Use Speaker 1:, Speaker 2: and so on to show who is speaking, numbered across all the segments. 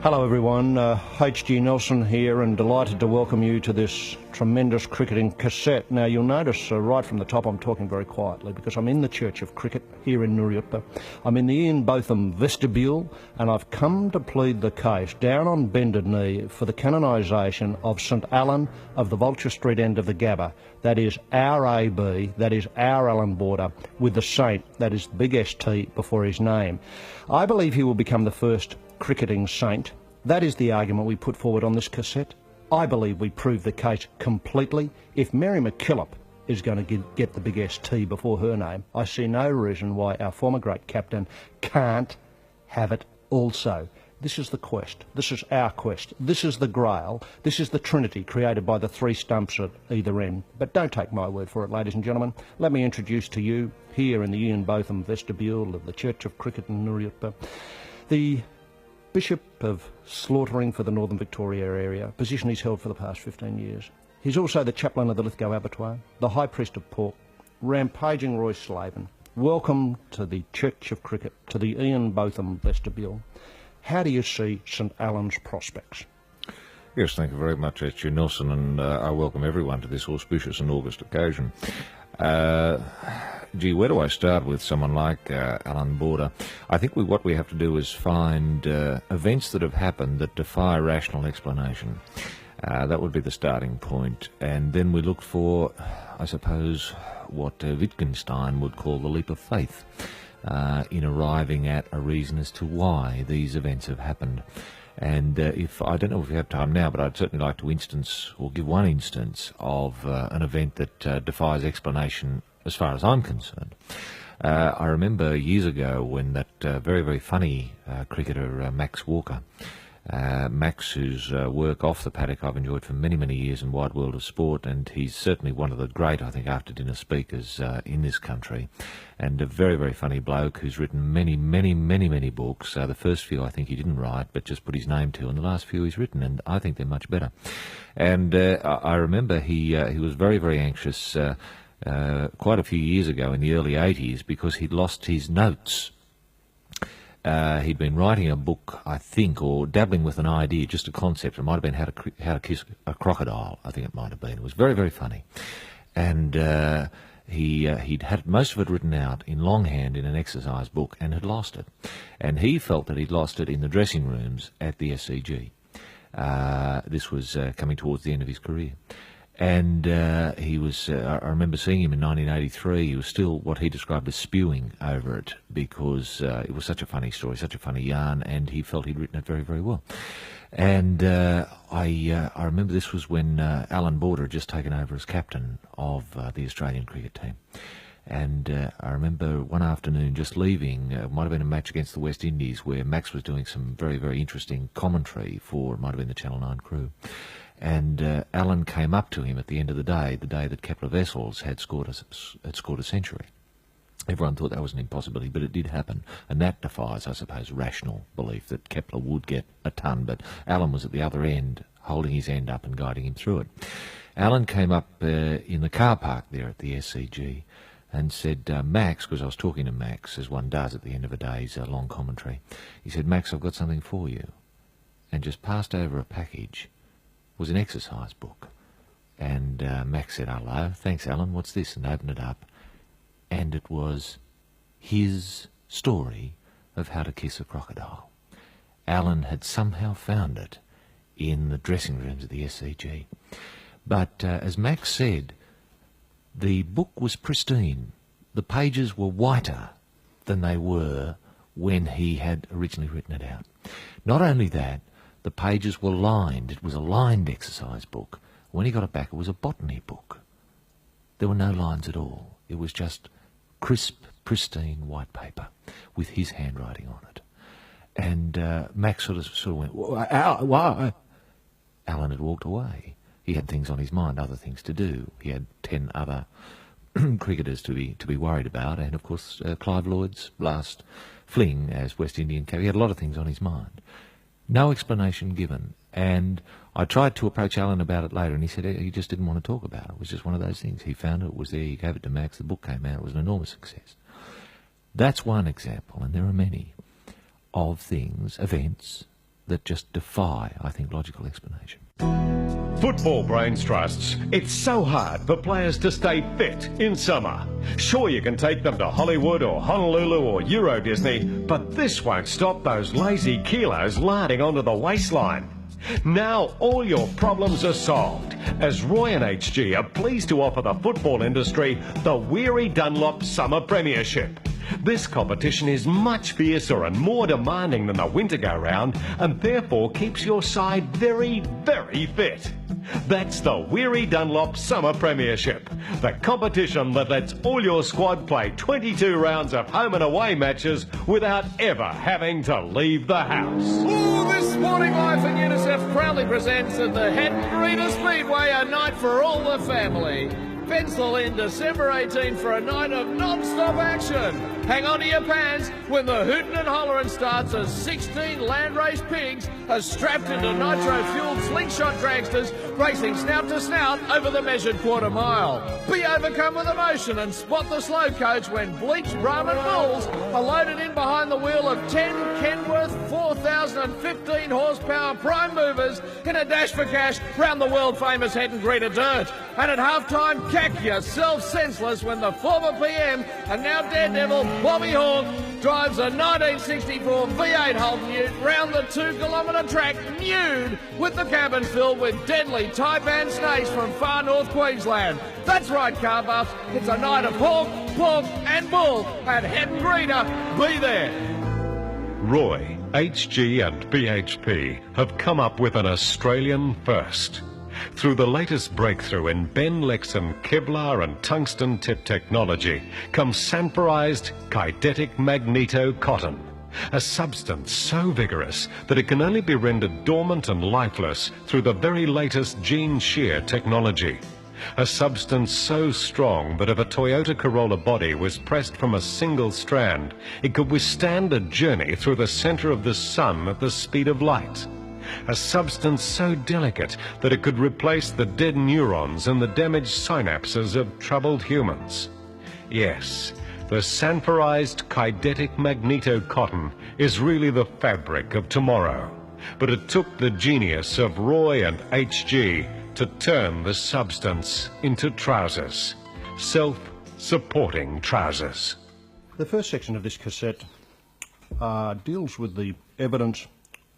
Speaker 1: Hello everyone, H.G. Nelson here, and delighted to welcome you to this tremendous cricketing cassette. Now you'll notice right from the top I'm talking very quietly because I'm in the Church of Cricket here in Nuruyutpa. I'm in the Ian Botham vestibule, and I've come to plead the case down on bended knee for the canonisation of St Alan of the Vulture Street end of the Gabba. That is our AB, that is our Alan Border, with the saint, that is big ST before his name. I believe he will become the first cricketing saint. That is the argument we put forward on this cassette. I believe we prove the case completely. If Mary McKillop is going to get the big ST before her name, I see no reason why our former great captain can't have it also. This is the quest. This is our quest. This is the grail. This is the trinity created by the three stumps at either end. But don't take my word for it, ladies and gentlemen. Let me introduce to you, here in the Ian Botham vestibule of the Church of Cricket in Nuruyutpa, the Bishop of Slaughtering for the Northern Victoria area, a position he's held for the past 15 years. He's also the chaplain of the Lithgow Abattoir, the High Priest of Pork, rampaging Roy Slaven. Welcome to the Church of Cricket, to the Ian Botham vestibule. How do you see St Alan's prospects?
Speaker 2: Yes, thank you very much, H.G. Nelson, and I welcome everyone to this auspicious and august occasion. Gee, where do I start with someone like Alan Border? I think what we have to do is find events that have happened that defy rational explanation. That would be the starting point. And then we look for, I suppose, what Wittgenstein would call the leap of faith in arriving at a reason as to why these events have happened. And I don't know if we have time now, but I'd certainly like to give one instance of an event that defies explanation as far as I'm concerned. I remember years ago when that very, very funny cricketer, Max Walker, Max, whose work off the paddock I've enjoyed for many, many years in Wide World of Sport, and he's certainly one of the great, I think, after-dinner speakers in this country, and a very, very funny bloke who's written many, many, many, many books. The first few I think he didn't write, but just put his name to, and the last few he's written, and I think they're much better. And I remember he was very, very anxious quite a few years ago in the early 80s because he'd lost his notes. He'd been writing a book, I think, or dabbling with an idea, just a concept. It might have been how to kiss a crocodile, I think it might have been. It was very, very funny. And he'd had most of it written out in longhand in an exercise book and had lost it. And he felt that he'd lost it in the dressing rooms at the SCG. This was coming towards the end of his career. And he was, I remember seeing him in 1983, he was still what he described as spewing over it because it was such a funny story, such a funny yarn, and he felt he'd written it very, very well. And I remember this was when Alan Border had just taken over as captain of the Australian cricket team. And I remember one afternoon just leaving, it might have been a match against the West Indies where Max was doing some very, very interesting commentary for, it might have been the Channel 9 crew. And Alan came up to him at the end of the day that Kepler Wessels had scored a century. Everyone thought that was an impossibility, but it did happen. And that defies, I suppose, rational belief that Kepler would get a ton. But Alan was at the other end, holding his end up and guiding him through it. Alan came up in the car park there at the SCG and said, Max, because I was talking to Max, as one does at the end of a day's long commentary, he said, Max, I've got something for you. And just passed over a package. Was an exercise book. And Max said, hello, thanks Alan, what's this? And opened it up. And it was his story of how to kiss a crocodile. Alan had somehow found it in the dressing rooms of the SCG. But as Max said, the book was pristine. The pages were whiter than they were when he had originally written it out. Not only that, the pages were lined. It was a lined exercise book. When he got it back, it was a botany book. There were no lines at all. It was just crisp, pristine white paper with his handwriting on it. And Max sort of went, why? Alan had walked away. He had things on his mind, other things to do. He had 10 other cricketers to be worried about, and of course Clive Lloyd's last fling as West Indian captain. He had a lot of things on his mind. No explanation given, and I tried to approach Alan about it later, and he said he just didn't want to talk about it. It was just one of those things. He found it was there, he gave it to Max, the book came out, it was an enormous success. That's one example, and there are many, of things, events, that just defy, I think, logical explanation.
Speaker 3: Football brains trusts. It's so hard for players to stay fit in summer. Sure, you can take them to Hollywood or Honolulu or Euro Disney, but this won't stop those lazy kilos larding onto the waistline. Now all your problems are solved, as Roy and HG are pleased to offer the football industry the Weary Dunlop Summer Premiership. This competition is much fiercer and more demanding than the winter go-round, and therefore keeps your side very, very fit. That's the Weary Dunlop Summer Premiership, the competition that lets all your squad play 22 rounds of home and away matches without ever having to leave the house.
Speaker 4: Oh, this Sporting Life and UNICEF proudly presents at the Head Breeder Speedway a night for all the family. Pencil in December 18 for a night of non-stop action. Hang on to your pants when the hootin' and hollerin' starts as 16 landrace pigs are strapped into nitro-fueled slingshot dragsters racing snout to snout over the measured quarter mile. Be overcome with emotion and spot the slow coach when bleached Brahman bulls are loaded in behind the wheel of 10 Kenworth 4,015 horsepower prime movers in a dash for cash round the world famous Head and Greeter dirt. And at half-time, cack yourself senseless when the former PM and now daredevil Bobby Hawke drives a 1964 V8 Holden Ute round the 2-kilometre track nude with the cabin filled with deadly taipan snakes from far north Queensland. That's right, car buffs. It's a night of hawk, pork and bull at Head and Greeter. Be there.
Speaker 3: Roy, HG and BHP have come up with an Australian first. Through the latest breakthrough in Ben-Lexon Kevlar and tungsten tip technology comes sanforized kydetic magneto cotton, a substance so vigorous that it can only be rendered dormant and lifeless through the very latest gene shear technology. A substance so strong that if a Toyota Corolla body was pressed from a single strand, it could withstand a journey through the center of the sun at the speed of light. A substance so delicate that it could replace the dead neurons and the damaged synapses of troubled humans. Yes, the sanforized kydetic magneto cotton is really the fabric of tomorrow. But it took the genius of Roy and HG to turn the substance into trousers. Self-supporting trousers.
Speaker 1: The first section of this cassette deals with the evidence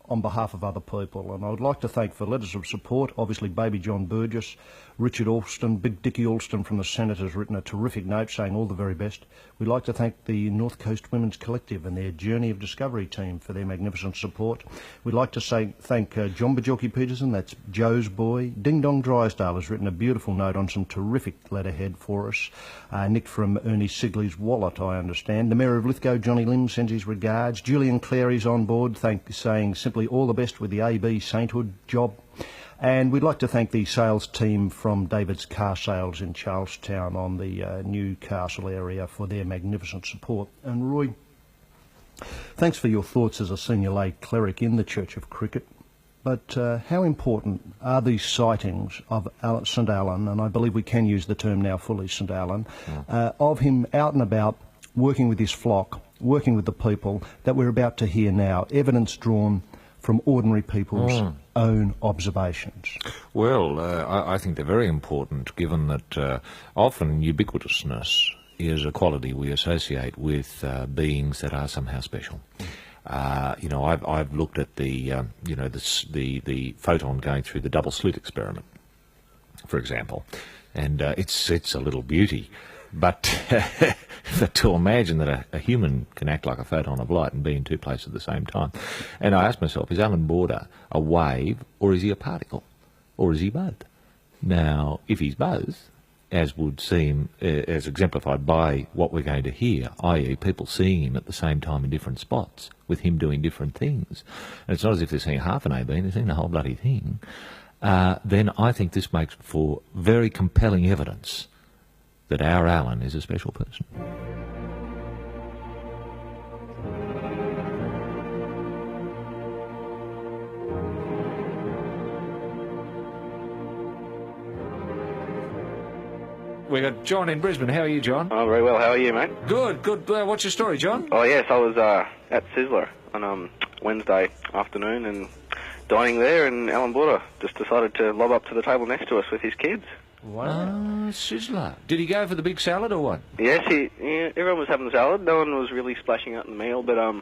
Speaker 1: on behalf of other people, and I would like to thank for letters of support, obviously Baby John Burgess, Richard Alston, Big Dickie Alston from the Senate has written a terrific note saying all the very best. We'd like to thank the North Coast Women's Collective and their Journey of Discovery team for their magnificent support. We'd like to thank John Bajorki Peterson, that's Joe's boy. Ding Dong Drysdale has written a beautiful note on some terrific letterhead for us. Nick from Ernie Sigley's wallet, I understand. The Mayor of Lithgow, Johnny Lim, sends his regards. Julian Clary's on board, saying simply all the best with the AB Sainthood job. And we'd like to thank the sales team from David's Car Sales in Charlestown on the Newcastle area for their magnificent support. And Roy, thanks for your thoughts as a senior lay cleric in the Church of Cricket. But how important are these sightings of St Allen, and I believe we can use the term now fully St Allen, of him out and about, working with his flock, working with the people, that we're about to hear now, evidence drawn from ordinary people's own observations?
Speaker 2: Well, I think they're very important, given that often ubiquitousness is a quality we associate with beings that are somehow special. I've looked at the photon going through the double slit experiment, for example, and it's a little beauty. But to imagine that a human can act like a photon of light and be in two places at the same time. And I asked myself, is Alan Border a wave, or is he a particle? Or is he both? Now, if he's both, as would seem, as exemplified by what we're going to hear, i.e. people seeing him at the same time in different spots, with him doing different things, and it's not as if they're seeing half an A-beam, they're seeing the whole bloody thing, then I think this makes for very compelling evidence that our Alan is a special person. We got John in Brisbane. How are you, John?
Speaker 5: Oh, very well. How are you, mate?
Speaker 2: Good. What's your story, John?
Speaker 5: Oh, yes, I was at Sizzler on Wednesday afternoon and dining there, and Alan Border just decided to lob up to the table next to us with his kids.
Speaker 2: Wow. Sizzler. Did he go for the big salad or what?
Speaker 5: Yes, everyone was having the salad. No one was really splashing out in the meal, but it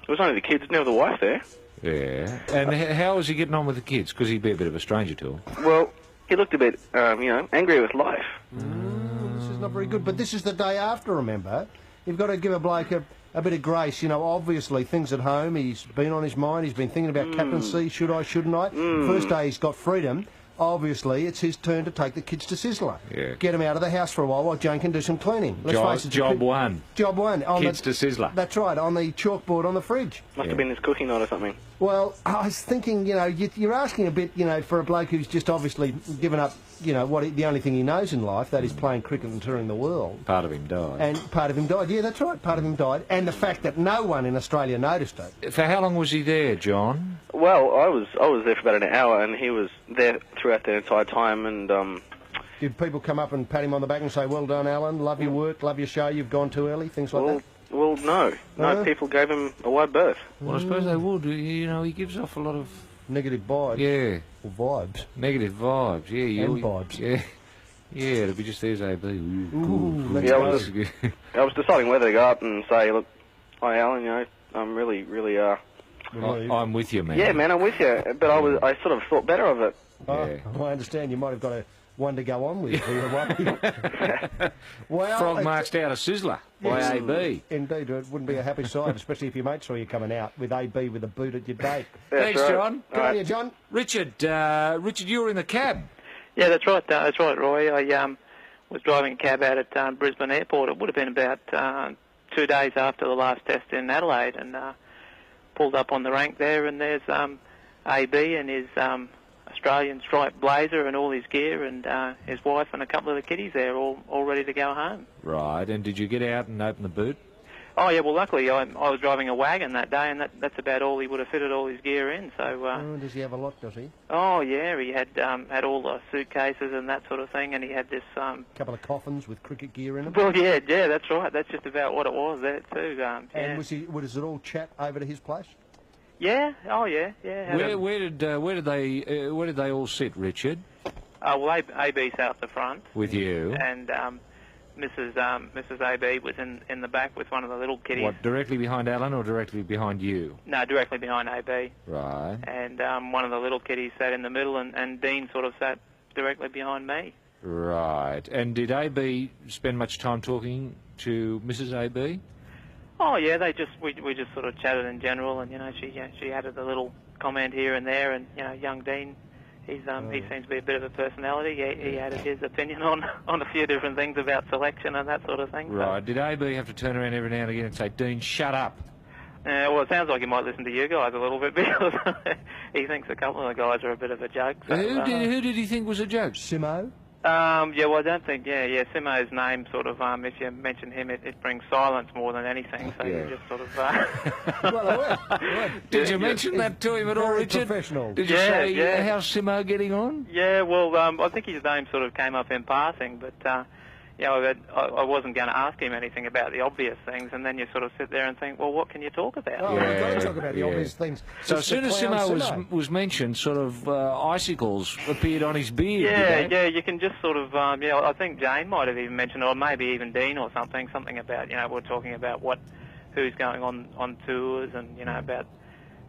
Speaker 5: was only the kids, never the wife there.
Speaker 2: Yeah. And how was he getting on with the kids? Because he'd be a bit of a stranger to them.
Speaker 5: Well, he looked a bit, angry with life.
Speaker 1: This is not very good, but this is the day after, remember? You've got to give a bloke a bit of grace. You know, obviously, things at home, he's been on his mind, he's been thinking about captaincy, should I, shouldn't I? First day he's got freedom. Obviously, it's his turn to take the kids to Sizzler.
Speaker 2: Yeah.
Speaker 1: Get them out of the house for a while Jane can do some cleaning. Let's face it,
Speaker 2: job one.
Speaker 1: Job one.
Speaker 2: Kids to Sizzler.
Speaker 1: That's right, on the chalkboard on the fridge.
Speaker 5: Must have been his cooking night or something.
Speaker 1: Well, I was thinking, you're asking a bit, for a bloke who's just obviously given up, the only thing he knows in life, that is playing cricket and touring the world.
Speaker 2: Part of him died.
Speaker 1: And part of him died. Yeah, that's right, part of him died. And the fact that no one in Australia noticed it.
Speaker 2: For how long was he there, John?
Speaker 5: Well, I was there for about an hour, and he was there throughout the entire time, and
Speaker 1: Did people come up and pat him on the back and say, well done, Alan, love your work, love your show, you've gone too early, things like that?
Speaker 5: Well, no. No, people gave him a wide berth.
Speaker 2: Well, I suppose they would. He gives off a lot of...
Speaker 1: Negative vibes.
Speaker 2: Yeah.
Speaker 1: Or vibes.
Speaker 2: Negative vibes, yeah.
Speaker 1: And vibes.
Speaker 2: Yeah. Yeah, it'll be just there's AB.
Speaker 1: Ooh,
Speaker 5: Yeah, I was deciding whether to go up and say, look, hi, Alan, I'm really,
Speaker 2: I'm with you, man.
Speaker 5: Yeah, man, I'm with you. But I sort of thought better of it.
Speaker 1: Oh, I understand. You might have got one to go on with. Well,
Speaker 2: Frog marched out a Sizzler by AB.
Speaker 1: Indeed, it wouldn't be a happy sight, especially if your mate saw you coming out with AB with a boot at your date.
Speaker 2: Thanks,
Speaker 5: right.
Speaker 2: John.
Speaker 1: Good on you, John.
Speaker 2: Richard, you were in the cab.
Speaker 6: Yeah, that's right. That's right, Roy. I was driving a cab out at Brisbane Airport. It would have been about 2 days after the last test in Adelaide, and pulled up on the rank there, and there's AB and his Australian striped blazer and all his gear, and his wife and a couple of the kiddies there, all ready to go home.
Speaker 2: Right, and did you get out and open the boot?
Speaker 6: Oh, yeah, well, luckily I was driving a wagon that day, and that's about all he would have fitted all his gear in. So.
Speaker 1: Does he have a lot, does he?
Speaker 6: Oh, yeah, he had all the suitcases and that sort of thing, and he had this...
Speaker 1: couple of coffins with cricket gear in them?
Speaker 6: Well, yeah, that's right. That's just about what it was there, too.
Speaker 1: And
Speaker 6: yeah.
Speaker 1: was it all chat over to his place?
Speaker 6: Yeah, oh, yeah.
Speaker 2: Where did they all sit, Richard?
Speaker 6: Well, AB sat at the front.
Speaker 2: With you?
Speaker 6: And... Mrs. AB was in the back with one of the little kiddies.
Speaker 2: What, directly behind Alan or directly behind you?
Speaker 6: No, directly behind AB.
Speaker 2: Right.
Speaker 6: And one of the little kiddies sat in the middle, and Dean sort of sat directly behind me.
Speaker 2: Right. And did AB spend much time talking to Mrs. AB?
Speaker 6: Oh yeah, we just sort of chatted in general, and she added a little comment here and there, and young Dean. He seems to be a bit of a personality. He added his opinion on a few different things about selection and that sort of thing.
Speaker 2: Right.
Speaker 6: So.
Speaker 2: Did AB have to turn around every now and again and say, Dean, shut up?
Speaker 6: Well, it sounds like he might listen to you guys a little bit because he thinks a couple of the guys are a bit of a joke. So,
Speaker 2: who did he think was a joke?
Speaker 1: Simo?
Speaker 6: Yeah, well, I don't think, Simo's name sort of, if you mention him, it brings silence more than anything, so you just sort of...
Speaker 1: Well,
Speaker 2: did you mention that to him at all, Richard?
Speaker 1: Professional.
Speaker 2: Did you say, how's Simo getting on?
Speaker 6: Yeah, well, I think his name sort of came up in passing, but, I wasn't going to ask him anything about the obvious things, and then you sort of sit there and think, well, what can you talk about?
Speaker 1: Oh, we've got to talk about the obvious things.
Speaker 2: So as soon as Simo was mentioned, sort of icicles appeared on his beard.
Speaker 6: Yeah, you can just sort of, I think Jane might have even mentioned, or maybe even Dean or something about, we're talking about who's going on tours, and, about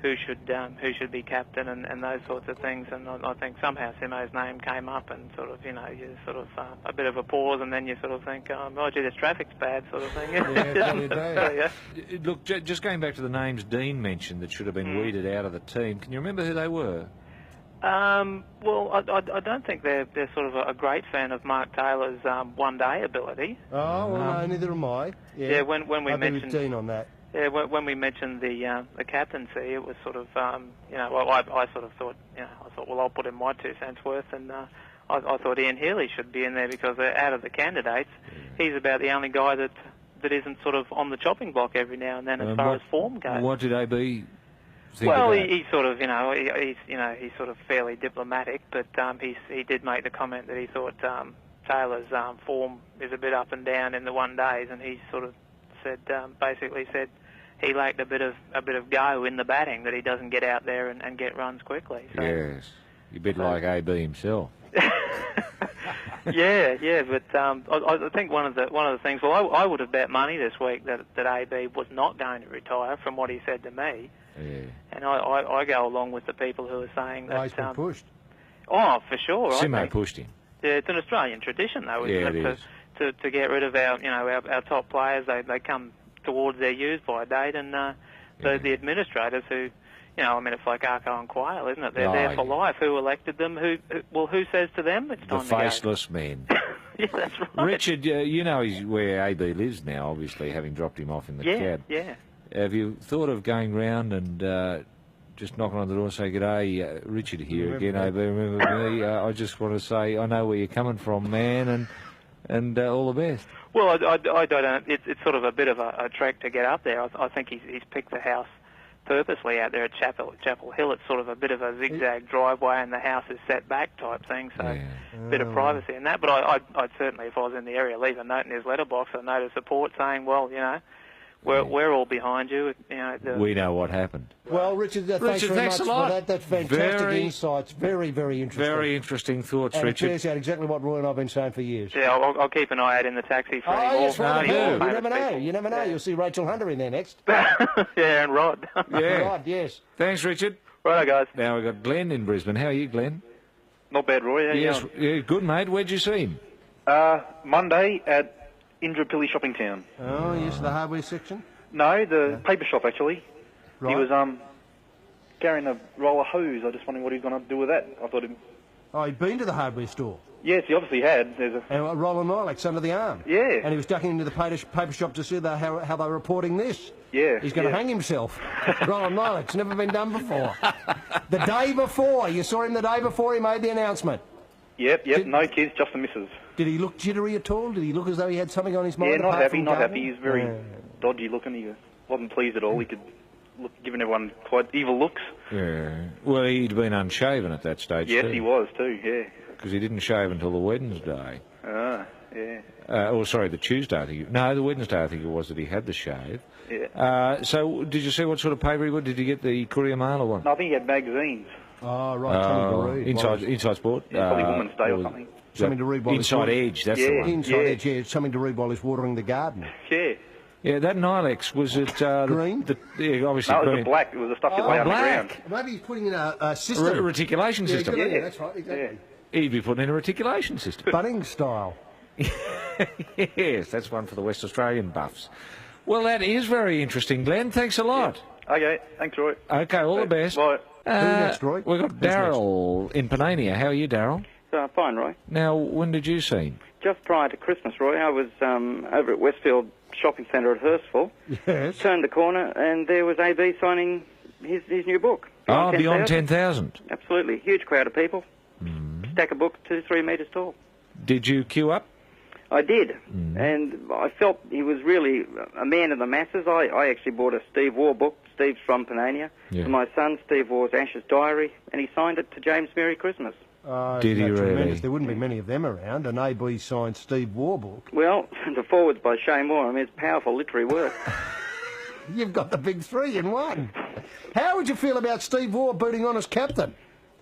Speaker 6: who should be captain and those sorts of things, and I think somehow Simo's name came up, and sort of, you sort of a bit of a pause, and then you sort of think, oh gee, this traffic's bad, sort of thing.
Speaker 1: Yeah.
Speaker 2: Look, just going back to the names Dean mentioned that should have been weeded out of the team, can you remember who they were?
Speaker 6: Well, I don't think they're sort of a great fan of Mark Taylor's one-day ability.
Speaker 1: Oh, well, no, neither am I.
Speaker 6: Yeah, when we mentioned
Speaker 1: Dean on that.
Speaker 6: Yeah, when we mentioned the captaincy, it was sort of, I sort of thought, well, I'll put in my 2 cents worth, and I thought Ian Healy should be in there because out of the candidates, he's about the only guy that isn't sort of on the chopping block every now and then as far as form goes.
Speaker 2: What did AB think
Speaker 6: Well,
Speaker 2: of that?
Speaker 6: he sort of, he's sort of fairly diplomatic, but he did make the comment that he thought Taylor's form is a bit up and down in the one days, and he sort of basically said, he lacked a bit of go in the batting, that he doesn't get out there and get runs quickly. So.
Speaker 2: Yes, a bit like AB himself.
Speaker 6: yeah, but I think one of the things. Well, I would have bet money this week that AB was not going to retire, from what he said to me.
Speaker 2: Yeah.
Speaker 6: And I go along with the people who are saying that.
Speaker 1: He's been pushed.
Speaker 6: Oh, for sure.
Speaker 2: Simo pushed him.
Speaker 6: Yeah, it's an Australian tradition, though, isn't
Speaker 2: it?
Speaker 6: To get rid of our top players. They come towards their use by date, and the administrators who. It's like Arco and Quayle, isn't it? They're there for life. Who elected them? Who says to them it's time to go?
Speaker 2: The faceless men.
Speaker 6: Yeah, that's right.
Speaker 2: Richard, you know where AB lives now, obviously, having dropped him off in the cab.
Speaker 6: Yeah.
Speaker 2: Have you thought of going round and just knocking on the door and say, "G'day, Richard here again, AB, remember me? I just want to say I know where you're coming from, man, and all the best."
Speaker 6: Well, I don't. It's sort of a bit of a trek to get up there. I think he's picked the house purposely out there at Chapel Hill. It's sort of a bit of a zigzag driveway, and the house is set back type thing, so a bit of privacy in that. But I'd certainly, if I was in the area, leave a note in his letterbox, a note of support saying, well, we're all behind you.
Speaker 2: We know what happened.
Speaker 1: Well, Richard, thanks very much
Speaker 2: a lot.
Speaker 1: for that. That's fantastic insights. Very, very interesting.
Speaker 2: Very interesting thoughts,
Speaker 1: and
Speaker 2: Richard.
Speaker 1: it bears out exactly what Roy and I have been saying for years.
Speaker 6: Yeah, I'll keep an eye out in the taxi for any more.
Speaker 1: Yes, right.
Speaker 2: do.
Speaker 1: You never know. You never know. You'll see Rachel Hunter in there next.
Speaker 6: Yeah, and Rod.
Speaker 2: Yeah.
Speaker 1: Right, yes.
Speaker 2: Thanks, Richard.
Speaker 6: Righto, guys.
Speaker 2: Now we've got Glenn in Brisbane. How are you, Glenn?
Speaker 7: Not bad, Roy. How you
Speaker 2: Yes,
Speaker 7: going?
Speaker 2: yeah, good, mate. Where'd you see him?
Speaker 7: Monday at Indooroopilly Shopping Town.
Speaker 1: Oh, yes, the hardware section.
Speaker 7: No, the paper shop, actually.
Speaker 1: Right.
Speaker 7: He was carrying a roll of hose. I was just wondering what he was going to do with that. I thought
Speaker 1: He'd been to the hardware store.
Speaker 7: Yes, he obviously had. There's
Speaker 1: And a roll of Nylex under the arm.
Speaker 7: Yeah.
Speaker 1: And he was ducking into the paper shop to see how they were reporting this.
Speaker 7: Yeah.
Speaker 1: He's going to hang himself. Roll of Nylex, never been done before. The day before, you saw him the day before he made the announcement.
Speaker 7: Yep, no kids, just the missus.
Speaker 1: Did he look jittery at all? Did he look as though he had something on his mind?
Speaker 7: Yeah, not
Speaker 1: apart
Speaker 7: happy,
Speaker 1: from
Speaker 7: not
Speaker 1: gardening?
Speaker 7: happy. He's very dodgy looking. He wasn't pleased at all. He could giving everyone quite evil looks.
Speaker 2: Yeah. Well, he'd been unshaven at that stage,
Speaker 7: Yes,
Speaker 2: too.
Speaker 7: he was too, yeah.
Speaker 2: Because he didn't shave until the Wednesday.
Speaker 7: Ah, yeah.
Speaker 2: The Tuesday, I think. No, the Wednesday, I think it was that he had the shave.
Speaker 7: Yeah.
Speaker 2: So, did you see what sort of paper he got? Did you get the Courier Mail or what?
Speaker 7: No, I think he had magazines.
Speaker 1: Oh, right, something to read.
Speaker 2: Inside Sport?
Speaker 7: Yeah, probably Women's Day or something.
Speaker 1: Something to read while
Speaker 2: Inside Edge, that's the one.
Speaker 1: Inside Edge, yeah, something to read while he's watering the garden.
Speaker 7: Yeah.
Speaker 2: Yeah, that Nylex, was it...
Speaker 1: Green?
Speaker 2: Yeah, obviously
Speaker 7: No, it was
Speaker 2: green.
Speaker 7: a black. It was the stuff that lay underground.
Speaker 1: Maybe he's putting in a system.
Speaker 2: Reticulation system.
Speaker 1: Yeah, that's right, exactly.
Speaker 2: He'd be putting in a reticulation system.
Speaker 1: Budding style.
Speaker 2: Yes, that's one for the West Australian buffs. Well, that is very interesting, Glenn. Thanks a lot.
Speaker 7: Okay, thanks, Roy.
Speaker 2: Okay, all the best.
Speaker 7: Bye.
Speaker 1: Who next, Roy?
Speaker 2: We've got Daryl in Panania. How are you, Daryl?
Speaker 8: Fine, Roy.
Speaker 2: Now, when did you see him?
Speaker 8: Just prior to Christmas, Roy, I was over at Westfield Shopping Centre at Hurstville.
Speaker 1: Yes.
Speaker 8: Turned the corner, and there was AB signing his new book.
Speaker 2: Beyond 10,000.
Speaker 8: Absolutely. Huge crowd of people. Stack of books 2-3 metres tall.
Speaker 2: Did you queue up?
Speaker 8: I did, and I felt he was really a man of the masses. I actually bought a Steve Waugh book. Steve's from Panania.
Speaker 2: Yeah.
Speaker 8: For my son, Steve Waugh's Ash's Diary, and he signed it to James Merry Christmas.
Speaker 2: Did he really?
Speaker 1: Tremendous. There wouldn't be many of them around. An AB signed Steve Waugh book.
Speaker 8: Well, the forwards by Shane Moore. I mean, it's powerful literary work.
Speaker 1: You've got the big three in one. How would you feel about Steve Waugh booting on as captain?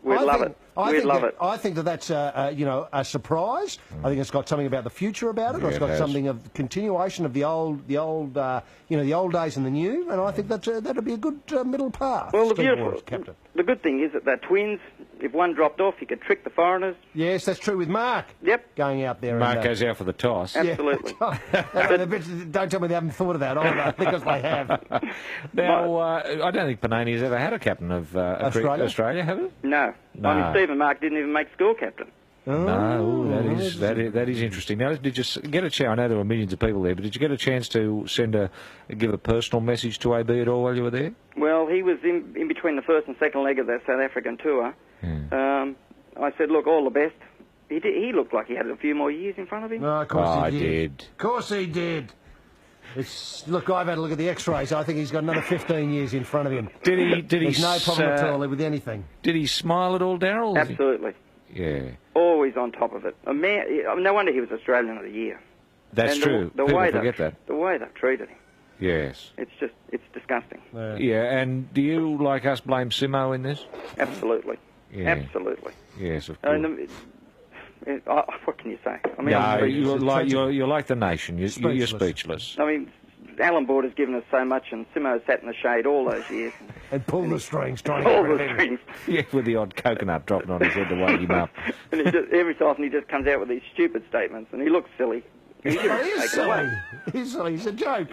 Speaker 8: We'd love it. We'd love it.
Speaker 1: I think that's a surprise. I think it's got something about the future about it.
Speaker 2: Yeah,
Speaker 1: It's got something of continuation of the old days and the new. And I think that'd be a good middle path.
Speaker 8: Well,
Speaker 1: Steve Waugh as captain.
Speaker 8: The good thing is that they're twins. If one dropped off, you could trick the foreigners.
Speaker 1: Yes, that's true with Mark.
Speaker 8: Yep.
Speaker 1: Going out there.
Speaker 2: Mark
Speaker 1: and,
Speaker 2: goes out for the toss.
Speaker 8: Absolutely.
Speaker 1: Don't tell me they haven't thought of that either, because they have.
Speaker 2: Now, I don't think Panani's ever had a captain of Australia, have it?
Speaker 8: No. I mean, Stephen Mark didn't even make school captain.
Speaker 2: No, that is interesting. Now, did you get a chance? I know there were millions of people there, but did you get a chance to give a personal message to AB at all while you were there?
Speaker 8: Well, he was in between the first and second leg of that South African tour. I said, look, all the best. He looked like he had a few more years in front of him.
Speaker 1: No, of course he
Speaker 2: did.
Speaker 1: Of course he did. Look, I've had a look at the X-rays. I think he's got another 15 years in front of him. There's no problem at all with anything.
Speaker 2: Did he smile at all, Daryl?
Speaker 8: Absolutely.
Speaker 2: Yeah.
Speaker 8: Always on top of it. A man. No wonder he was Australian of the Year.
Speaker 2: That's true.
Speaker 8: The
Speaker 2: People
Speaker 8: way
Speaker 2: forget that.
Speaker 8: The way they've treated him.
Speaker 2: Yes.
Speaker 8: It's disgusting.
Speaker 2: Yeah, and do you, like us, blame Simo in this?
Speaker 8: Absolutely.
Speaker 2: Yeah.
Speaker 8: Absolutely.
Speaker 2: Yes, of course.
Speaker 8: What can you say? I mean,
Speaker 2: No, you're like the nation. You're speechless.
Speaker 8: I mean, Alan Border's given us so much, and Simo sat in the shade all those years.
Speaker 1: And pull the strings, trying to
Speaker 8: All
Speaker 1: get
Speaker 8: the
Speaker 1: rid of him.
Speaker 8: strings.
Speaker 2: Yeah, with the odd coconut dropping on his head to wake him up.
Speaker 8: And every so often he just comes out with these stupid statements, and he looks silly. He
Speaker 1: He
Speaker 8: shouldn't
Speaker 1: is
Speaker 8: take it away.
Speaker 1: silly. He's silly. He's a joke.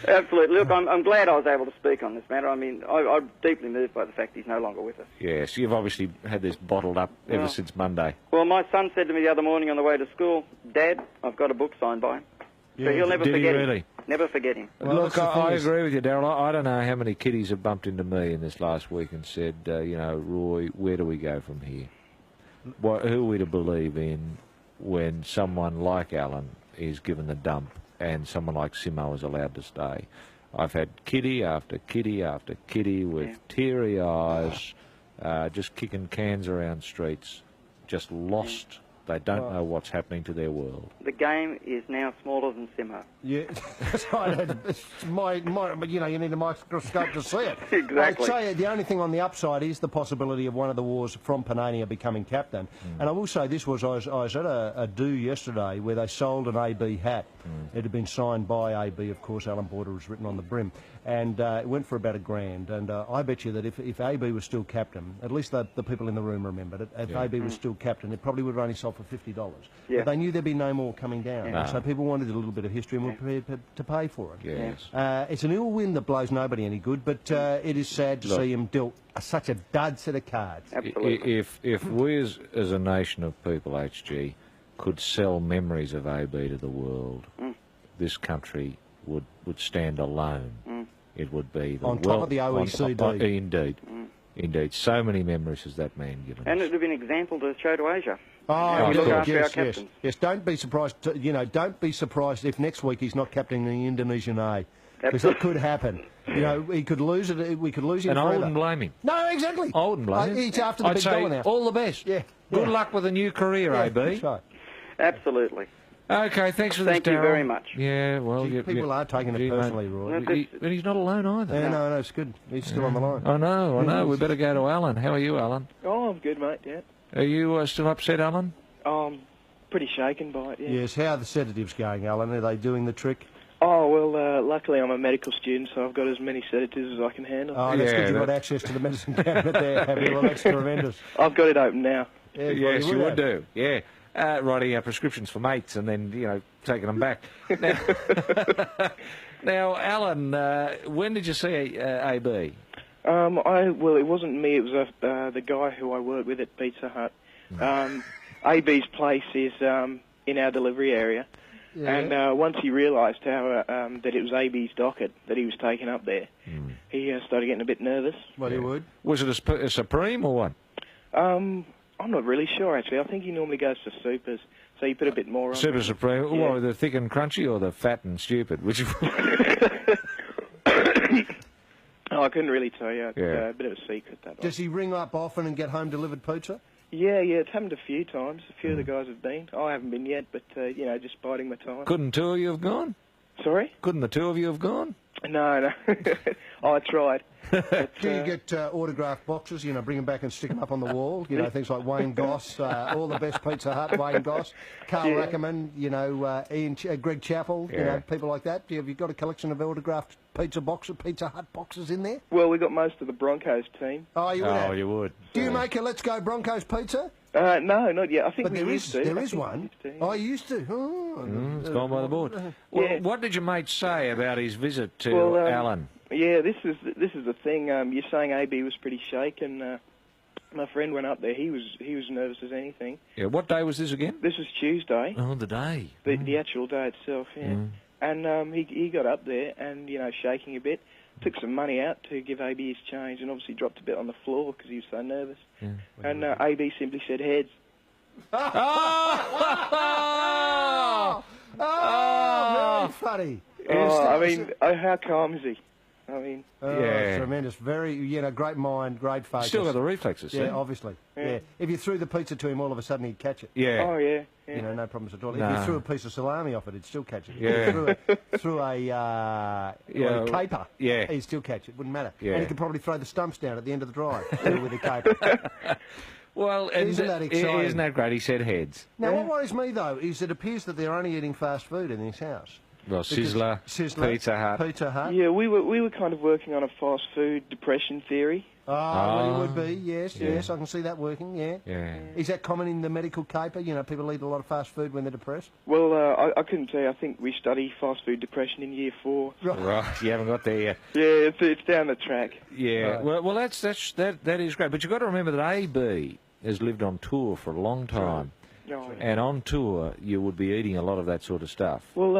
Speaker 8: Absolutely. Look, I'm glad I was able to speak on this matter. I mean, I'm deeply moved by the fact he's no longer with us.
Speaker 2: Yes, you've obviously had this bottled up ever since Monday.
Speaker 8: Well, my son said to me the other morning on the way to school, Dad, I've got a book signed by him. So he'll never
Speaker 2: Did he
Speaker 8: forget
Speaker 2: really?
Speaker 8: him. Never forget him.
Speaker 1: Well,
Speaker 2: Look,
Speaker 1: that's the thing
Speaker 2: I
Speaker 1: is-
Speaker 2: agree with you, Darryl. I don't know how many kiddies have bumped into me in this last week and said, Roy, where do we go from here? Who are we to believe in when someone like Alan is given the dump and someone like Simo is allowed to stay? I've had kitty after kitty after kitty with teary eyes, just kicking cans around streets, just lost. They don't know what's happening to their world.
Speaker 8: The game is now smaller than Simo.
Speaker 1: Yeah, that's right. But you need a microscope to see it.
Speaker 8: Exactly.
Speaker 1: I'd say the only thing on the upside is the possibility of one of the wars from Panania becoming captain. And I will say this was, I was at a do yesterday where they sold an AB hat. It had been signed by AB, of course. Alan Border was written on the brim. And it went for about $1,000. And I bet you that if AB was still captain, at least the people in the room remembered it, if AB was still captain, it probably would have only sold for $50.
Speaker 8: Yeah.
Speaker 1: But they knew there'd be no more coming down.
Speaker 2: No.
Speaker 1: So people wanted a little bit of history and were prepared to pay for it.
Speaker 2: Yes.
Speaker 1: It's an ill wind that blows nobody any good, but it is sad to see him dealt such a dud set of cards.
Speaker 8: Absolutely.
Speaker 2: If we as a nation of people, HG, could sell memories of AB to the world, this country would stand alone. It would be
Speaker 1: On top of the OECD.
Speaker 2: Indeed. Indeed. So many memories has that man given
Speaker 8: And
Speaker 2: us.
Speaker 8: it would be an example to show to Asia.
Speaker 1: Oh,
Speaker 8: we look
Speaker 1: look,
Speaker 8: after our
Speaker 1: yes.
Speaker 8: captains.
Speaker 1: Don't be surprised. Don't be surprised if next week he's not captaining the Indonesian A, because that could happen. He could lose it. We could lose him
Speaker 2: And I
Speaker 1: forever.
Speaker 2: wouldn't blame him.
Speaker 1: No, exactly.
Speaker 2: I wouldn't blame him.
Speaker 1: He's after the
Speaker 2: I'd
Speaker 1: big
Speaker 2: say
Speaker 1: dollar now.
Speaker 2: all the best.
Speaker 1: Yeah.
Speaker 2: Good luck with a new career, AB.
Speaker 1: That's right.
Speaker 8: Absolutely.
Speaker 2: Okay, thanks for this,
Speaker 8: Thank you
Speaker 2: Darryl.
Speaker 8: very much.
Speaker 2: Yeah, well...
Speaker 1: People are taking it personally, Roy.
Speaker 2: But he's not alone either.
Speaker 1: Yeah, no, it's good. He's still on the line.
Speaker 2: I know. We better go to Alan. How are you, Alan?
Speaker 9: Oh, I'm good, mate, yeah.
Speaker 2: Are you still upset, Alan?
Speaker 9: Pretty shaken by it, yeah.
Speaker 1: Yes, how are the sedatives going, Alan? Are they doing the trick?
Speaker 9: Oh, well, luckily I'm a medical student, so I've got as many sedatives as I can handle.
Speaker 1: Oh, that's
Speaker 2: Yeah,
Speaker 1: good. You've got access to the medicine cabinet there, have you? Well, that's tremendous.
Speaker 9: I've got it open now.
Speaker 1: Yeah,
Speaker 2: Yes, you would
Speaker 1: have.
Speaker 2: do. Yeah. Writing prescriptions for mates and then, taking them back. Now, Alan, when did you see AB?
Speaker 9: Well, it wasn't me, it was the guy who I work with at Pizza Hut. AB's place is in our delivery area.
Speaker 1: Yeah.
Speaker 9: And once he realised how that it was AB's docket that he was taking up there, he started getting a bit nervous.
Speaker 1: Well, you would.
Speaker 2: Was it a Supreme or what?
Speaker 9: I'm not really sure, actually. I think he normally goes for supers, so you put a bit more on.
Speaker 2: Super Supreme.
Speaker 9: Yeah.
Speaker 2: What, the thick and crunchy or the fat and stupid? Which?
Speaker 9: Oh, I couldn't really tell you. It's
Speaker 2: Yeah.
Speaker 9: a bit of a secret, that one.
Speaker 1: Does he ring up often and get home delivered pizza?
Speaker 9: Yeah, it's happened a few times. A few of the guys have been. I haven't been yet, but, just biding my time.
Speaker 2: Couldn't two of you have gone?
Speaker 9: Sorry?
Speaker 2: Couldn't the two of you have gone?
Speaker 9: No. I tried. But,
Speaker 1: Do you get autographed boxes, bring them back and stick them up on the wall? Things like Wayne Goss, all the best Pizza Hut, Wayne Goss, Carl Rackerman, Greg Chappell, people like that. Have you got a collection of autographed Pizza Hut boxes in there?
Speaker 9: Well, we got most of the Broncos team.
Speaker 1: Oh, you would have?
Speaker 2: You would.
Speaker 1: Do you make a Let's Go Broncos pizza?
Speaker 9: No, not yet. I think
Speaker 1: But
Speaker 9: we
Speaker 1: there
Speaker 9: used to.
Speaker 1: is
Speaker 9: I think
Speaker 1: one.
Speaker 9: we used to, yeah.
Speaker 1: I used to. Oh,
Speaker 2: It's gone by the board. Well,
Speaker 9: Yeah.
Speaker 2: what did your mate say about his visit to
Speaker 9: Well,
Speaker 2: Alan?
Speaker 9: Yeah, this is the thing. You're saying AB was pretty shaken. My friend went up there. He was nervous as anything.
Speaker 2: Yeah, what day was this again?
Speaker 9: This was Tuesday,
Speaker 2: Oh, the day.
Speaker 9: the actual day itself. Yeah, and he got up there and shaking a bit. Took some money out to give AB his change, and obviously dropped a bit on the floor because he was so nervous.
Speaker 2: Yeah.
Speaker 9: And AB simply said heads.
Speaker 1: very funny.
Speaker 9: I mean, how calm is he? I mean,
Speaker 1: It's tremendous. Very, great mind, great focus.
Speaker 2: Still got the reflexes,
Speaker 1: Yeah,
Speaker 2: see?
Speaker 1: obviously. Yeah. If you threw the pizza to him, all of a sudden he'd catch it.
Speaker 2: Yeah.
Speaker 9: oh yeah.
Speaker 1: No problems at all.
Speaker 2: Nah.
Speaker 1: If you threw a piece of salami off it, he'd still catch it.
Speaker 2: Yeah.
Speaker 1: If you threw a caper,
Speaker 2: Yeah.
Speaker 1: he'd still catch it. Wouldn't matter.
Speaker 2: Yeah.
Speaker 1: And he could probably throw the stumps down at the end of the drive with a caper.
Speaker 2: Well, and
Speaker 1: Isn't that exciting?
Speaker 2: Isn't that great? He said heads.
Speaker 1: Now, what worries me, though, is it appears that they're only eating fast food in this house.
Speaker 2: Well, Sizzler,
Speaker 1: Sizzler, Pizza Hut.
Speaker 9: Yeah, we were kind of working on a fast food depression theory.
Speaker 1: Well, you would be, yes, I can see that working, yeah.
Speaker 2: Yeah.
Speaker 1: Is that common in the medical caper? People eat a lot of fast food when they're depressed?
Speaker 9: Well, I couldn't tell you. I think we study fast food depression in year 4.
Speaker 2: Right, you haven't got there yet.
Speaker 9: Yeah, it's down the track.
Speaker 2: Yeah,
Speaker 1: Right.
Speaker 2: well, that is great. But you've got to remember that AB has lived on tour for a long time.
Speaker 9: Oh, yeah.
Speaker 2: And on tour, you would be eating a lot of that sort of stuff.
Speaker 9: Well,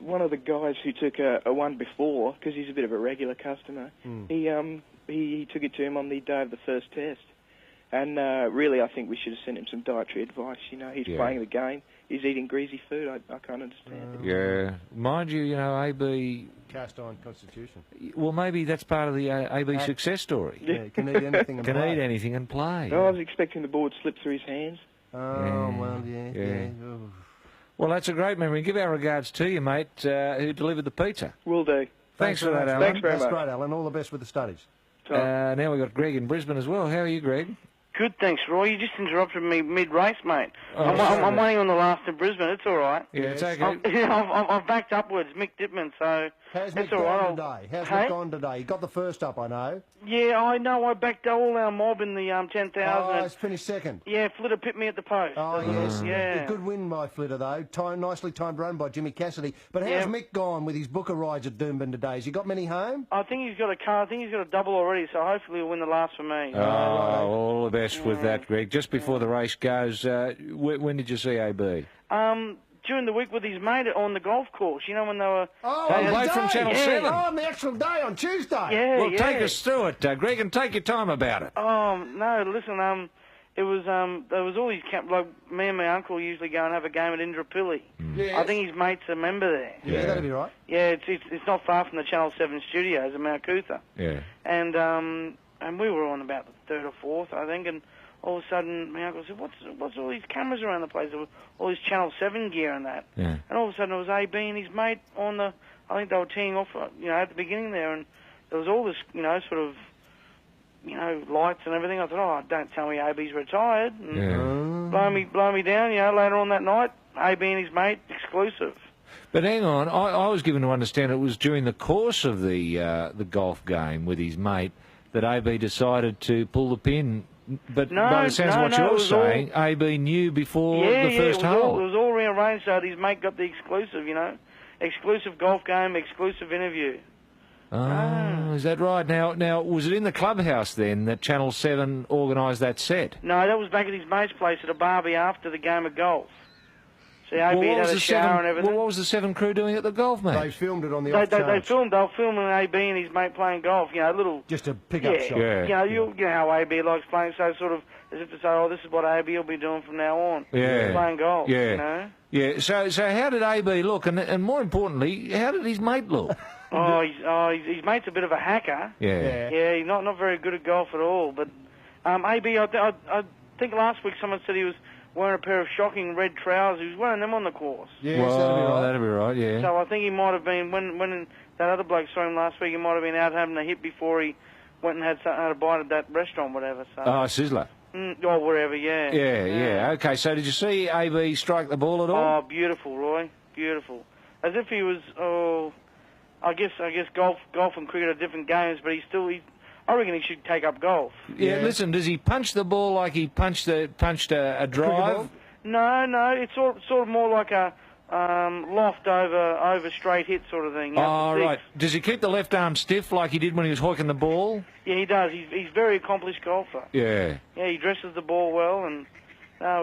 Speaker 9: one of the guys who took a one before, because he's a bit of a regular customer, he took it to him on the day of the first test. And really, I think we should have sent him some dietary advice. He's playing the game. He's eating greasy food. I can't understand it.
Speaker 2: Yeah. Mind you, AB...
Speaker 1: Cast iron constitution.
Speaker 2: Well, maybe that's part of the AB success story.
Speaker 1: Yeah, can eat anything and
Speaker 2: Can
Speaker 1: play.
Speaker 2: eat anything and play.
Speaker 9: No, I was expecting the ball to slip through his hands.
Speaker 1: Oh, well, yeah. Oh.
Speaker 2: Well, that's a great memory. Give our regards to you, mate, who delivered the pizza.
Speaker 9: Will do.
Speaker 2: Thanks for that, Alan.
Speaker 9: Thanks very
Speaker 1: That's
Speaker 9: much.
Speaker 1: great, Alan. All the best with the studies.
Speaker 2: Now we've got Greg in Brisbane as well. How are you, Greg?
Speaker 10: Good, thanks, Roy. You just interrupted me mid-race, mate.
Speaker 2: Oh,
Speaker 10: I'm waiting on the last in Brisbane. It's all right.
Speaker 2: Yeah, it's okay.
Speaker 10: I've backed upwards, Mick Dittman, so
Speaker 1: How's
Speaker 10: that's
Speaker 1: Mick
Speaker 10: all right.
Speaker 1: gone today? How's Mick gone today? He got the first up, I know.
Speaker 10: Yeah, I know. I backed all our mob in the 10,000.
Speaker 1: Oh, he's finished second.
Speaker 10: Yeah, Flitter pipped me at the post.
Speaker 1: Oh, yes.
Speaker 10: Yeah.
Speaker 1: A good win by Flitter, though. Nicely timed run by Jimmy Cassidy. But how's Mick gone with his Booker rides at Doomben today? Has he got many home?
Speaker 10: I think he's got a car. I think he's got a double already, so hopefully he'll win the last for me.
Speaker 2: Oh, all the best with that, Greg. Just before the race goes, when did you see AB?
Speaker 10: During the week with his mate on the golf course, when they were...
Speaker 2: away from Channel 7.
Speaker 1: Oh, on the actual day, on Tuesday.
Speaker 10: Yeah,
Speaker 2: Well, take us through it, Greg, and take your time about it.
Speaker 10: Oh, no, listen, it was, there was all these like, me and my uncle usually go and have a game at Indooroopilly.
Speaker 1: Yes.
Speaker 10: I think his mate's a member there.
Speaker 1: Yeah, that'll be right.
Speaker 10: Yeah, it's not far from the Channel 7 studios in Mount Cootha.
Speaker 2: Yeah.
Speaker 10: And we were on about the third or fourth, I think, and all of a sudden my uncle said, what's all these cameras around the place? There was all this Channel 7 gear and that.
Speaker 2: Yeah.
Speaker 10: And all of a sudden it was AB and his mate on the, I think they were teeing off, at the beginning there, and there was all this, sort of, lights and everything. I thought, don't tell me AB's retired. And blow me down, later on that night, AB and his mate, exclusive.
Speaker 2: But hang on, I was given to understand it was during the course of the golf game with his mate that AB decided to pull the pin. But by the sounds of what you're saying, AB knew before the first hole.
Speaker 10: It was all rearranged so that his mate got the exclusive, exclusive golf game, exclusive interview.
Speaker 2: Oh, is that right? Now, was it in the clubhouse then that Channel 7 organised that set?
Speaker 10: No, that was back at his mate's place at a barbie after the game of golf. See, AB had a shower and everything.
Speaker 2: What was the 7 crew doing at the golf match?
Speaker 1: They filmed it on the
Speaker 10: They
Speaker 1: off-chance.
Speaker 10: filmed AB and his mate playing golf, little...
Speaker 1: Just a pick-up shot.
Speaker 2: Yeah.
Speaker 10: You know how AB likes playing, so sort of as if to say, this is what AB will be doing from now on.
Speaker 2: Yeah.
Speaker 10: Playing golf,
Speaker 2: Yeah. Yeah, so how did AB look, and more importantly, how did his mate look?
Speaker 10: His mate's a bit of a hacker.
Speaker 2: Yeah.
Speaker 10: Yeah, he's not very good at golf at all, but AB, I think last week someone said he was wearing a pair of shocking red trousers. He was wearing them on the course.
Speaker 1: Yes,
Speaker 2: Well, that'd be right, yeah.
Speaker 10: So I think he might have been, when that other bloke saw him last week, he might have been out having a hit before he went and had a bite at that restaurant, whatever. So.
Speaker 2: Oh, Sizzler.
Speaker 10: Or wherever, yeah.
Speaker 2: Yeah. Okay, so did you see AB strike the ball at all?
Speaker 10: Oh, beautiful, Roy. Beautiful. As if he was, I guess golf and cricket are different games, but I reckon he should take up golf.
Speaker 2: Yeah, listen, does he punch the ball like he punched a drive?
Speaker 10: No, it's sort of more like a loft over straight hit sort of thing.
Speaker 2: Oh, right. Does he keep the left arm stiff like he did when he was hoiking the ball?
Speaker 10: Yeah, he does. He's a very accomplished golfer.
Speaker 2: Yeah.
Speaker 10: Yeah, he dresses the ball well, and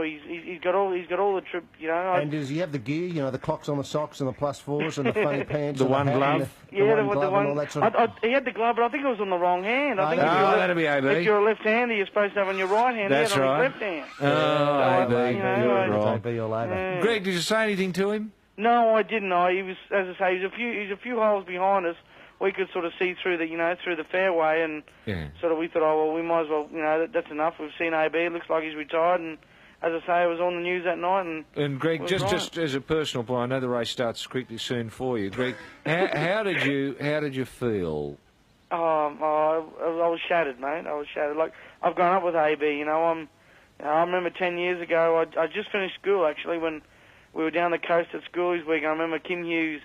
Speaker 10: he's got all the trip.
Speaker 1: And does he have the gear? The clocks on the socks and the +4s and the funny pants.
Speaker 2: The
Speaker 1: and
Speaker 2: one
Speaker 1: hat
Speaker 2: glove?
Speaker 1: and the one glove and all that sort of...
Speaker 10: he had the glove, but I think it was on the wrong hand. I think
Speaker 2: that'd be AB.
Speaker 10: If you're a left-hander, you're supposed to have on your right hand.
Speaker 2: That's
Speaker 10: he had
Speaker 2: right.
Speaker 10: on his left hand.
Speaker 2: Oh, AB.
Speaker 1: You're
Speaker 2: You're
Speaker 1: AB all over.
Speaker 2: Greg, did you say anything to him?
Speaker 10: No, I didn't. He was, as I say, he's a few holes behind us. we could sort of see through through the fairway, and sort of we thought, oh well, we might as well, that's enough. We've seen AB. It looks like he's retired, and as I say, it was on the news that night. And
Speaker 2: Greg, just as a personal point, I know the race starts quickly soon for you. Greg, how did you feel?
Speaker 10: I was shattered, mate. I was shattered. Like, I've grown up with AB. I remember 10 years ago, I just finished school actually when we were down the coast at school this week. I remember Kim Hughes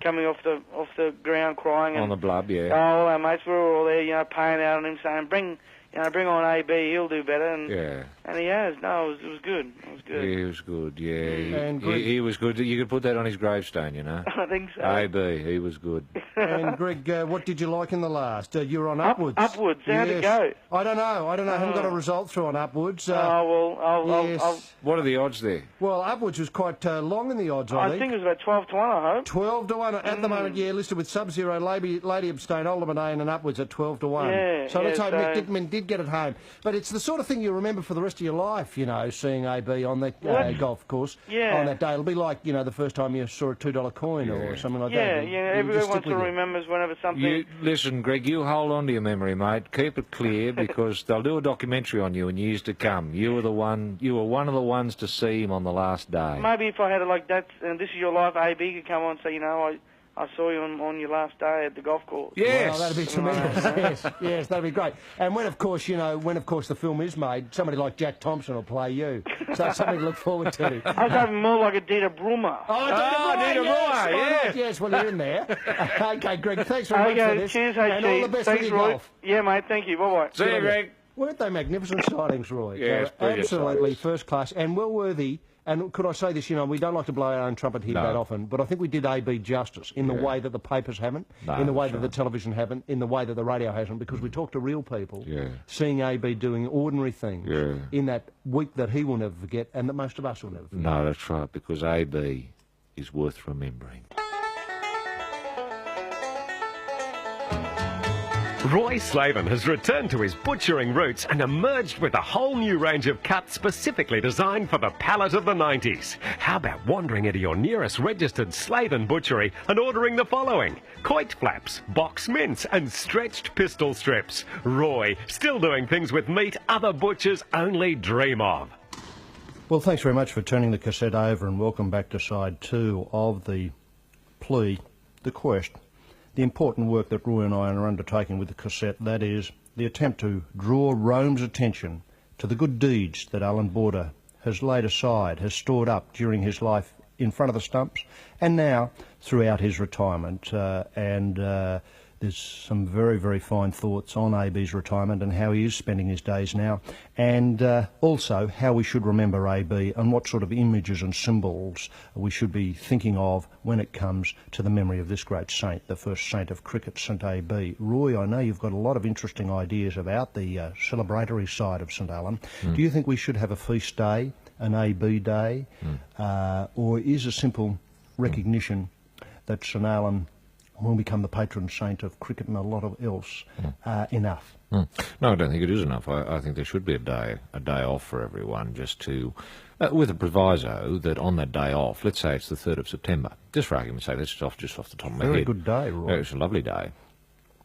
Speaker 10: coming off the ground crying
Speaker 2: on the blub,
Speaker 10: Oh, all our mates, we were all there, paying out on him, saying, bring on AB, he'll do better. And he has. No, it was good. It was good.
Speaker 2: He was good, yeah. And he was good. You could put that on his gravestone,
Speaker 10: I think so.
Speaker 2: AB, he was good.
Speaker 1: And Greg, what did you like in the last? You were on Upwards.
Speaker 10: Upwards, how'd it go?
Speaker 1: I don't know. I haven't got a result through on Upwards.
Speaker 10: I'll...
Speaker 2: What are the odds there?
Speaker 1: Well, Upwards was quite long in the odds,
Speaker 10: I think it was about 12 to 1, I hope.
Speaker 1: 12 to 1. At the moment, listed with Sub-Zero, Lady Abstain, Alderman A, and Upwards at 12 to 1. So let's hope Mick Dickman did get it home. But it's the sort of thing you remember for the rest of your life, seeing AB on that golf course on that day. It'll be like, the first time you saw a $2 coin or something like that.
Speaker 10: Everyone sort of remembers whenever something...
Speaker 2: Listen, Greg, you hold on to your memory, mate. Keep it clear, because they'll do a documentary on you in years to come. You were one of the ones to see him on the last day.
Speaker 10: Maybe if I had like that, and This Is Your Life, AB could come on and say, I saw you on your last day at the golf course.
Speaker 1: Yes, well, that'd be tremendous. yes, that'd be great. And when of course the film is made, somebody like Jack Thompson will play you. So that's something to look forward to.
Speaker 10: I was having more like a Dita Brummer.
Speaker 1: Dita Brummer, yes. Well, you're in there. Okay, Greg, thanks very much for this.
Speaker 10: Cheers,
Speaker 1: and all the best with your golf.
Speaker 10: Yeah, mate. Thank you. Bye bye.
Speaker 2: See you, Greg.
Speaker 1: Weren't they magnificent sightings, Roy?
Speaker 2: Yes,
Speaker 1: absolutely first class and well worthy. And could I say this, we don't like to blow our own trumpet here that often, but I think we did AB justice in the way that the papers haven't, in the way that the television haven't, in the way that the radio hasn't, because we talk to real people, seeing AB doing ordinary things in that week that he will never forget and that most of us will never forget.
Speaker 2: No, that's right, because AB is worth remembering.
Speaker 3: Roy Slaven has returned to his butchering roots and emerged with a whole new range of cuts specifically designed for the palate of the 90s. How about wandering into your nearest registered Slaven butchery and ordering the following: coit flaps, box mince and stretched pistol strips. Roy, still doing things with meat other butchers only dream of.
Speaker 1: Well, thanks very much for turning the cassette over, and welcome back to side 2 of the plea, the quest. The important work that Roy and I are undertaking with the cassette, that is, the attempt to draw Rome's attention to the good deeds that Alan Border has laid aside, has stored up during his life in front of the stumps, and now throughout his retirement. There's some very, very fine thoughts on AB's retirement and how he is spending his days now, and also how we should remember AB and what sort of images and symbols we should be thinking of when it comes to the memory of this great saint, the first saint of cricket, St AB. Roy, I know you've got a lot of interesting ideas about the celebratory side of St Alan. Do you think we should have a feast day, an AB day, or is a simple recognition that St Alan will become the patron saint of cricket and a lot of else enough?
Speaker 2: No, I don't think it is enough. I think there should be a day off for everyone, just to, with a proviso that on that day off, let's say it's the 3rd of September, just for argument's sake, that's just off the top of my head.
Speaker 1: Very good day, Roy.
Speaker 2: It's a lovely day.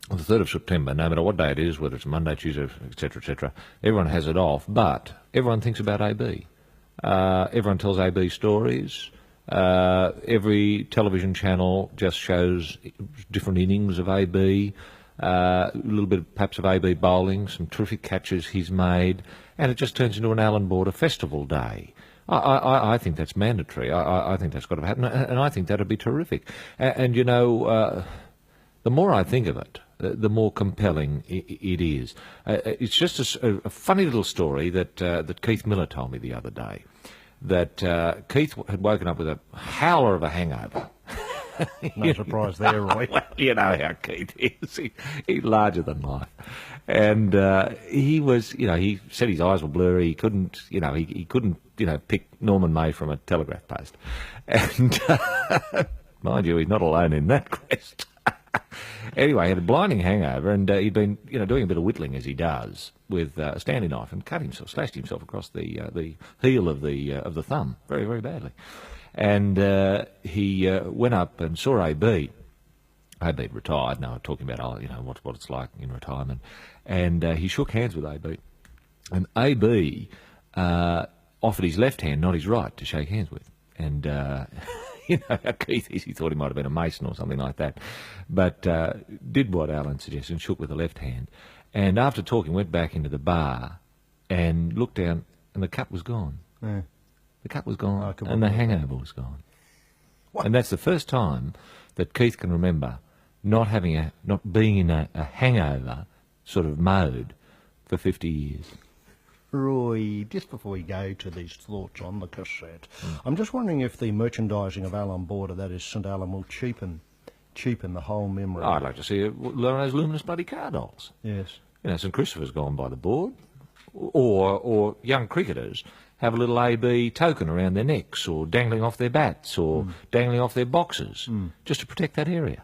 Speaker 2: On the 3rd of September, no matter what day it is, whether it's Monday, Tuesday, etc., everyone has it off, but everyone thinks about AB. Everyone tells AB stories. Every television channel just shows different innings of AB, a little bit perhaps of AB bowling, some terrific catches he's made, and it just turns into an Alan Border festival day. I think that's mandatory. I think that's got to happen, and I think that would be terrific. And the more I think of it, the more compelling it is. It's just a funny little story that Keith Miller told me the other day. That Keith had woken up with a howler of a hangover.
Speaker 1: No surprise there, Roy.
Speaker 2: Well, you know how Keith is. He's larger than life. And he was, he said his eyes were blurry. He couldn't, he couldn't, pick Norman May from a telegraph post. And mind you, he's not alone in that quest. Anyway, he had a blinding hangover, and he'd been, doing a bit of whittling as he does with a Stanley knife, and slashed himself across the heel of the thumb very, very badly. And he went up and saw AB, AB retired. Now, talking about what it's like in retirement, and he shook hands with AB, and AB offered his left hand, not his right, to shake hands with, and. Keith, he thought he might have been a mason or something like that, but did what Alan suggested and shook with the left hand. And after talking, went back into the bar and looked down, and the cut was gone.
Speaker 1: Yeah.
Speaker 2: The cut was gone, and the hangover was gone.
Speaker 1: What?
Speaker 2: And that's the first time that Keith can remember not being in a hangover sort of mode for 50 years.
Speaker 1: Roy, just before we go to these thoughts on the cassette, I'm just wondering if the merchandising of Alan Border, that is St Alan, will cheapen the whole memory.
Speaker 2: I'd like to see one of those luminous bloody car dolls.
Speaker 1: Yes.
Speaker 2: St Christopher's gone by the board, or young cricketers have a little AB token around their necks, or dangling off their bats, or dangling off their boxes, just to protect that area.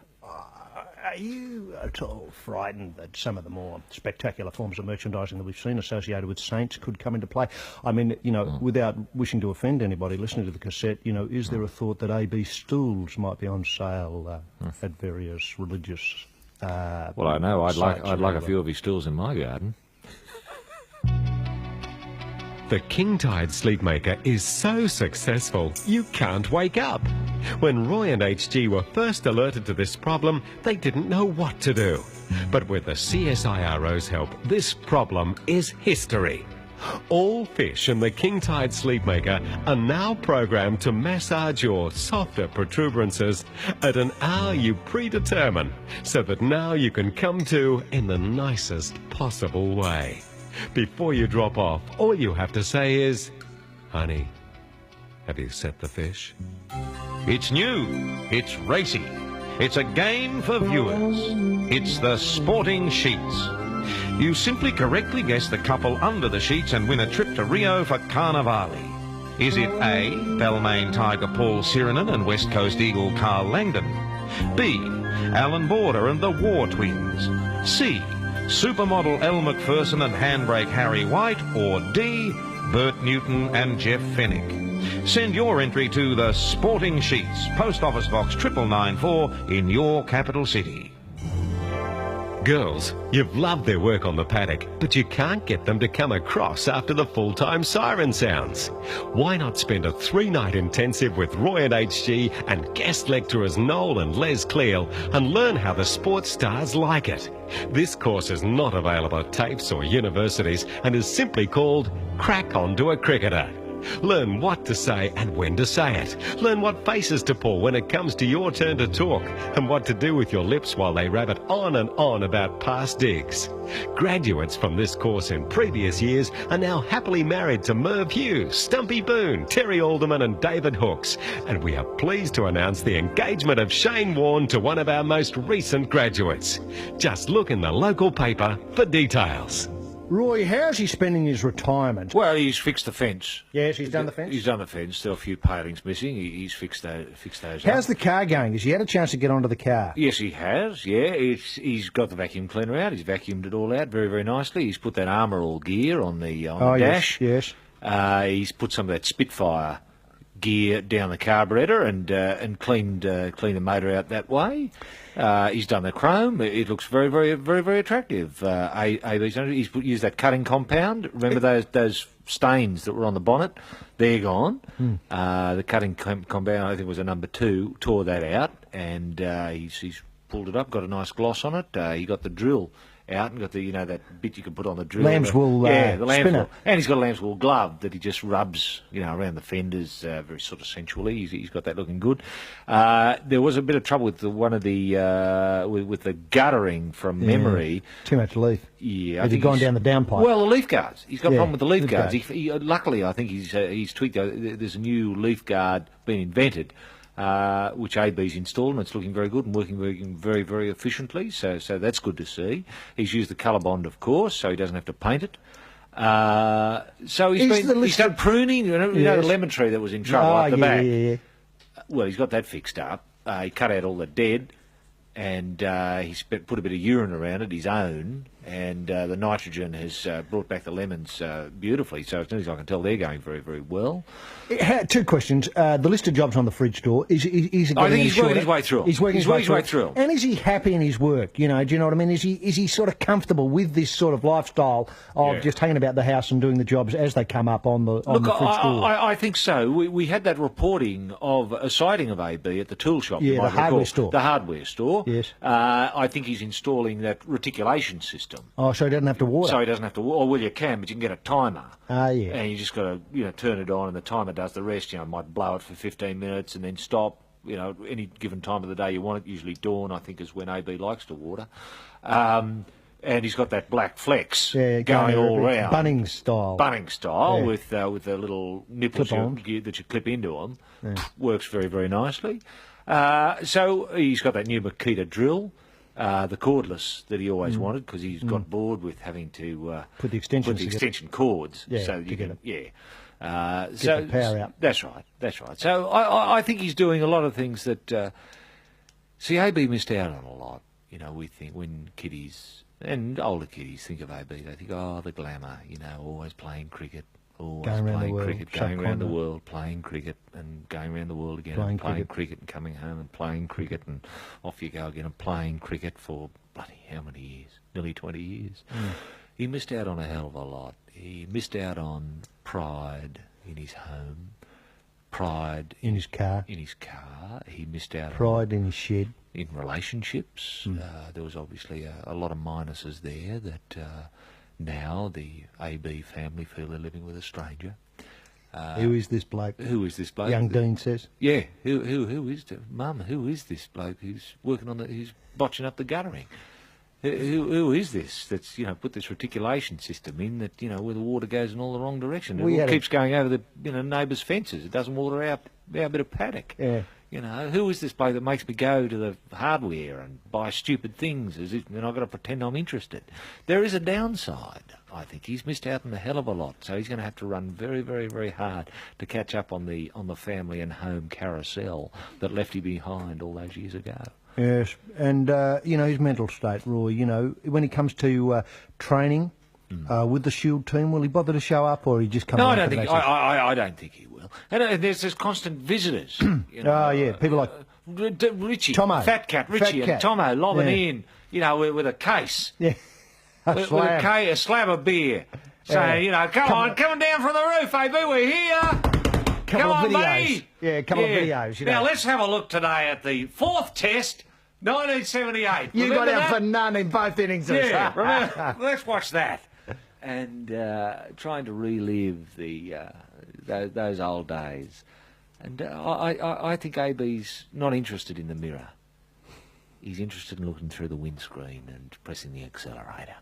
Speaker 1: Are you at all frightened that some of the more spectacular forms of merchandising that we've seen associated with saints could come into play? I mean, without wishing to offend anybody listening to the cassette, is there a thought that AB stools might be on sale at various religious
Speaker 2: well, I know. I'd like a few of his stools in my garden.
Speaker 3: The King Tide Sleepmaker is so successful, you can't wake up. When Roy and HG were first alerted to this problem, they didn't know what to do. But with the CSIRO's help, this problem is history. All fish in the King Tide Sleepmaker are now programmed to massage your softer protuberances at an hour you predetermine, so that now you can come to in the nicest possible way. Before you drop off, all you have to say is, "Honey, have you set the fish?"
Speaker 11: It's new, it's racy, it's a game for viewers. It's the Sporting Sheets. You simply correctly guess the couple under the sheets and win a trip to Rio for Carnivale. Is it A, Balmain Tiger Paul Sirenen and West Coast Eagle Carl Langdon? B, Alan Border and the War Twins? C, Supermodel Elle Macpherson and Handbrake Harry White? Or D, Bert Newton and Jeff Fennick? Send your entry to the Sporting Sheets, Post Office Box 9994 in your capital city.
Speaker 3: Girls, you've loved their work on the paddock, but you can't get them to come across after the full-time siren sounds. Why not spend a 3-night intensive with Roy and HG and guest lecturers Noel and Les Cleal and learn how the sports stars like it? This course is not available at TAFEs or universities and is simply called Crack Onto a Cricketer. Learn what to say and when to say it. Learn what faces to pull when it comes to your turn to talk, and what to do with your lips while they rabbit on and on about past digs. Graduates from this course in previous years are now happily married to Merv Hughes, Stumpy Boone, Terry Alderman and David Hooks, and we are pleased to announce the engagement of Shane Warne to one of our most recent graduates. Just look in the local paper for details.
Speaker 1: Roy, how's he spending his retirement?
Speaker 2: Well, he's fixed the fence.
Speaker 1: Yes, he's done the fence?
Speaker 2: He's done the fence. Still a few palings missing. He's fixed those
Speaker 1: How's
Speaker 2: up.
Speaker 1: the car going? Has he had a chance to get onto the car?
Speaker 2: Yes, he has, yeah. He's got the vacuum cleaner out. He's vacuumed it all out very, very nicely. He's put that Armour All gear on the dash.
Speaker 1: Yes.
Speaker 2: He's put some of that Spitfire gear down the carburettor and cleaned the motor out that way. He's done the chrome. It looks very, very, very, very attractive. He's used that cutting compound. Remember those stains that were on the bonnet? They're gone. The cutting compound, I think, was a number 2. Tore that out, and he's pulled it up. Got a nice gloss on it. He got the drill out and got the that bit you can put on the drill.
Speaker 1: Lamb's wool
Speaker 2: the lamb's
Speaker 1: spinner.
Speaker 2: wool. And he's got a lamb's wool glove that he just rubs around the fenders very sort of sensually. He's got that looking good. There was a bit of trouble with one of the with the guttering from memory.
Speaker 1: Too much leaf.
Speaker 2: Yeah,
Speaker 1: Has he gone down the downpipe?
Speaker 2: Well, the leaf guards. He's got a problem with the leaf guards.
Speaker 1: guards.
Speaker 2: Luckily, I think he's tweaked. There's a new leaf guard being invented, which AB's installed, and it's looking very good and working very, very efficiently. So that's good to see. He's used the colour bond, of course, so he doesn't have to paint it. So he's done pruning. You know the lemon tree that was in trouble up the back.
Speaker 1: Yeah.
Speaker 2: Well, he's got that fixed up. He cut out all the dead, and he's put a bit of urine around it, his own, and the nitrogen has brought back the lemons beautifully. So as soon as I can tell, they're going very, very well.
Speaker 1: Two questions. The list of jobs on the fridge store, is it getting
Speaker 2: I think he's
Speaker 1: any
Speaker 2: working his
Speaker 1: shorter?
Speaker 2: way through 'em.
Speaker 1: He's working his way
Speaker 2: through 'em.
Speaker 1: And is he happy in his work? You know, do you know what I mean? Is he sort of comfortable with this sort of lifestyle of just hanging about the house and doing the jobs as they come up on the fridge store?
Speaker 2: I think so. We had that reporting of a sighting of AB at the tool shop.
Speaker 1: Yeah, the hardware store.
Speaker 2: The hardware store.
Speaker 1: Yes.
Speaker 2: I think he's installing that reticulation system.
Speaker 1: Oh, so he doesn't have to water?
Speaker 2: So he doesn't have to water. Well, you can, but you can get a timer.
Speaker 1: Ah, yeah.
Speaker 2: And you just got to, turn it on, and the timer does the rest. Might blow it for 15 minutes and then stop. Any given time of the day you want it. Usually dawn, I think, is when AB likes to water. And he's got that black flex going all round.
Speaker 1: Bunnings style.
Speaker 2: With a little nipples that you clip into them.
Speaker 1: Yeah.
Speaker 2: Works very, very nicely. So he's got that new Makita drill. The cordless that he always wanted, because he's got bored with having to
Speaker 1: put the extension
Speaker 2: cords.
Speaker 1: Yeah,
Speaker 2: so you can,
Speaker 1: get
Speaker 2: so
Speaker 1: the power out.
Speaker 2: That's right. So I think he's doing a lot of things that. AB missed out on a lot. We think when kiddies and older kiddies think of AB, they think, oh, the glamour. Always playing cricket. Always playing cricket, going around the world, playing cricket, and going around the world again, and playing cricket, and coming home and playing cricket, and off you go again and playing cricket for bloody how many years? Nearly 20 years. He missed out on a hell of a lot. He missed out on pride in his home, pride
Speaker 1: in his car.
Speaker 2: He missed out
Speaker 1: pride in his shed.
Speaker 2: In relationships. There was obviously a lot of minuses there that... now the AB family feel they're living with a stranger.
Speaker 1: Who is this bloke? Young Dean says.
Speaker 2: Yeah. Who is Mum? Who is this bloke who's working on who's botching up the guttering? Who is this that's put this reticulation system in that where the water goes in all the wrong direction? It keeps going over the neighbours' fences. It doesn't water our bit of paddock.
Speaker 1: Yeah.
Speaker 2: Who is this bloke that makes me go to the hardware and buy stupid things and I've got to pretend I'm interested? There is a downside, I think. He's missed out on a hell of a lot, so he's going to have to run very, very, very hard to catch up on the family and home carousel that left him behind all those years ago.
Speaker 1: Yes, and, his mental state, Roy, when he comes to training with the Shield team, will he bother to show up or he just come
Speaker 2: No, I don't think he will. And there's constant visitors.
Speaker 1: People like
Speaker 2: Richie,
Speaker 1: Tomo,
Speaker 2: Fat Cat, Richie and Tomo lobbing in, with a case.
Speaker 1: Yeah.
Speaker 2: With a slab of beer. Saying, come on down from the roof, AB, we're here.
Speaker 1: Couple of videos. Yeah, a couple of videos.
Speaker 2: Now, let's have a look today at the fourth test, 1978.
Speaker 1: You got out for none in both innings.
Speaker 2: Yeah, remember, let's watch that. And trying to relive those old days. And I think AB's not interested in the mirror. He's interested in looking through the windscreen and pressing the accelerator.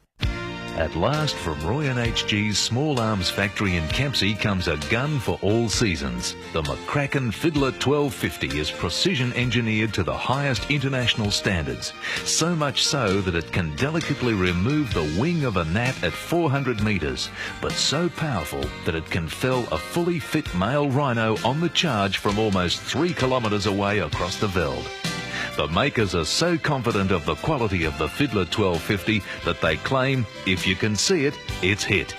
Speaker 12: At last, from Roy and HG's Small Arms Factory in Kempsey comes a gun for all seasons. The McCracken Fiddler 1250 is precision engineered to the highest international standards. So much so that it can delicately remove the wing of a gnat at 400 metres, but so powerful that it can fell a fully fit male rhino on the charge from almost 3 kilometres away across the veld. The makers are so confident of the quality of the Fiddler 1250 that they claim, if you can see it, it's hit.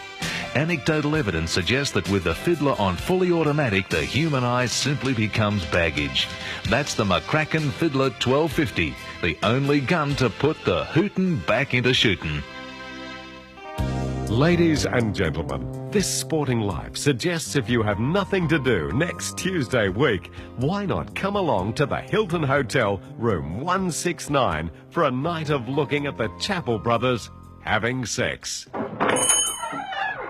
Speaker 12: Anecdotal evidence suggests that with the Fiddler on fully automatic, the human eye simply becomes baggage. That's the McCracken Fiddler 1250, the only gun to put the hootin' back into shootin'.
Speaker 3: Ladies and gentlemen, This Sporting Life suggests if you have nothing to do next Tuesday week, why not come along to the Hilton Hotel, room 169, for a night of looking at the Chapel Brothers having sex.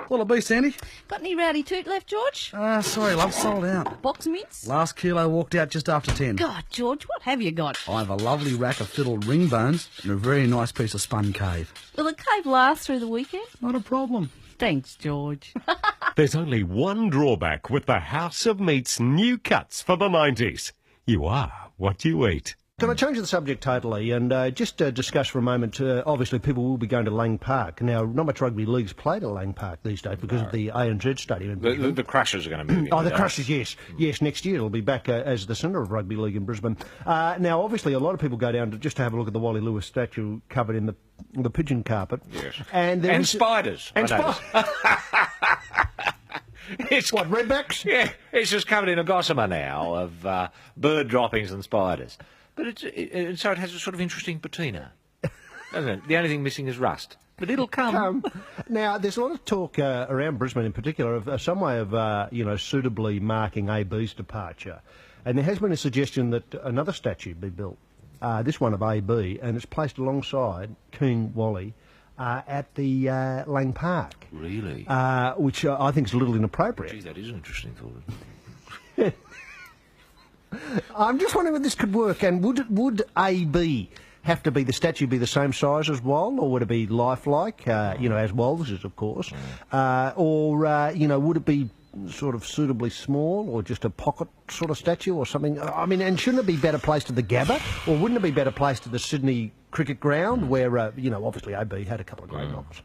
Speaker 13: What'll it be, Sandy?
Speaker 14: Got any rowdy toot left, George?
Speaker 13: Sorry, love, sold out.
Speaker 14: Box mints?
Speaker 13: Last kilo walked out just after 10.
Speaker 14: God, George, what have you got?
Speaker 13: I have a lovely rack of fiddled ring bones and a very nice piece of spun cave.
Speaker 14: Will the cave last through the weekend?
Speaker 13: Not a problem.
Speaker 14: Thanks, George.
Speaker 3: There's only one drawback with the House of Meat's new cuts for the 90s. You are what you eat.
Speaker 1: Can I change the subject totally and just discuss for a moment, obviously people will be going to Lang Park. Now, not much rugby league's played at Lang Park these days because of the ANZ Stadium.
Speaker 2: The Crushers are going to move in.
Speaker 1: Oh, the Crushers, yes. Yes, next year it'll be back as the centre of rugby league in Brisbane. Now, obviously, a lot of people go down just to have a look at the Wally Lewis statue covered in the pigeon carpet.
Speaker 2: Yes.
Speaker 1: And
Speaker 2: spiders.
Speaker 1: And spiders.
Speaker 2: It's
Speaker 1: what, redbacks?
Speaker 2: Yeah, it's just covered in a gossamer now of bird droppings and spiders. But so it has a sort of interesting patina, doesn't it? The only thing missing is rust. But it'll come.
Speaker 1: Now, there's a lot of talk around Brisbane in particular of some way of, suitably marking AB's departure. And there has been a suggestion that another statue be built, this one of AB, and it's placed alongside King Wally at the Lang Park.
Speaker 2: Really?
Speaker 1: Which I think is a little inappropriate.
Speaker 2: Gee, that is an interesting thought.
Speaker 1: I'm just wondering if this could work, and would AB have to be, the statue be the same size as Wal, or would it be lifelike, as Wal's is, of course, or would it be sort of suitably small, or just a pocket sort of statue or something? I mean, and shouldn't it be better placed at the Gabba, or wouldn't it be better placed at the Sydney Cricket Ground, where, obviously AB had a couple of great knocks?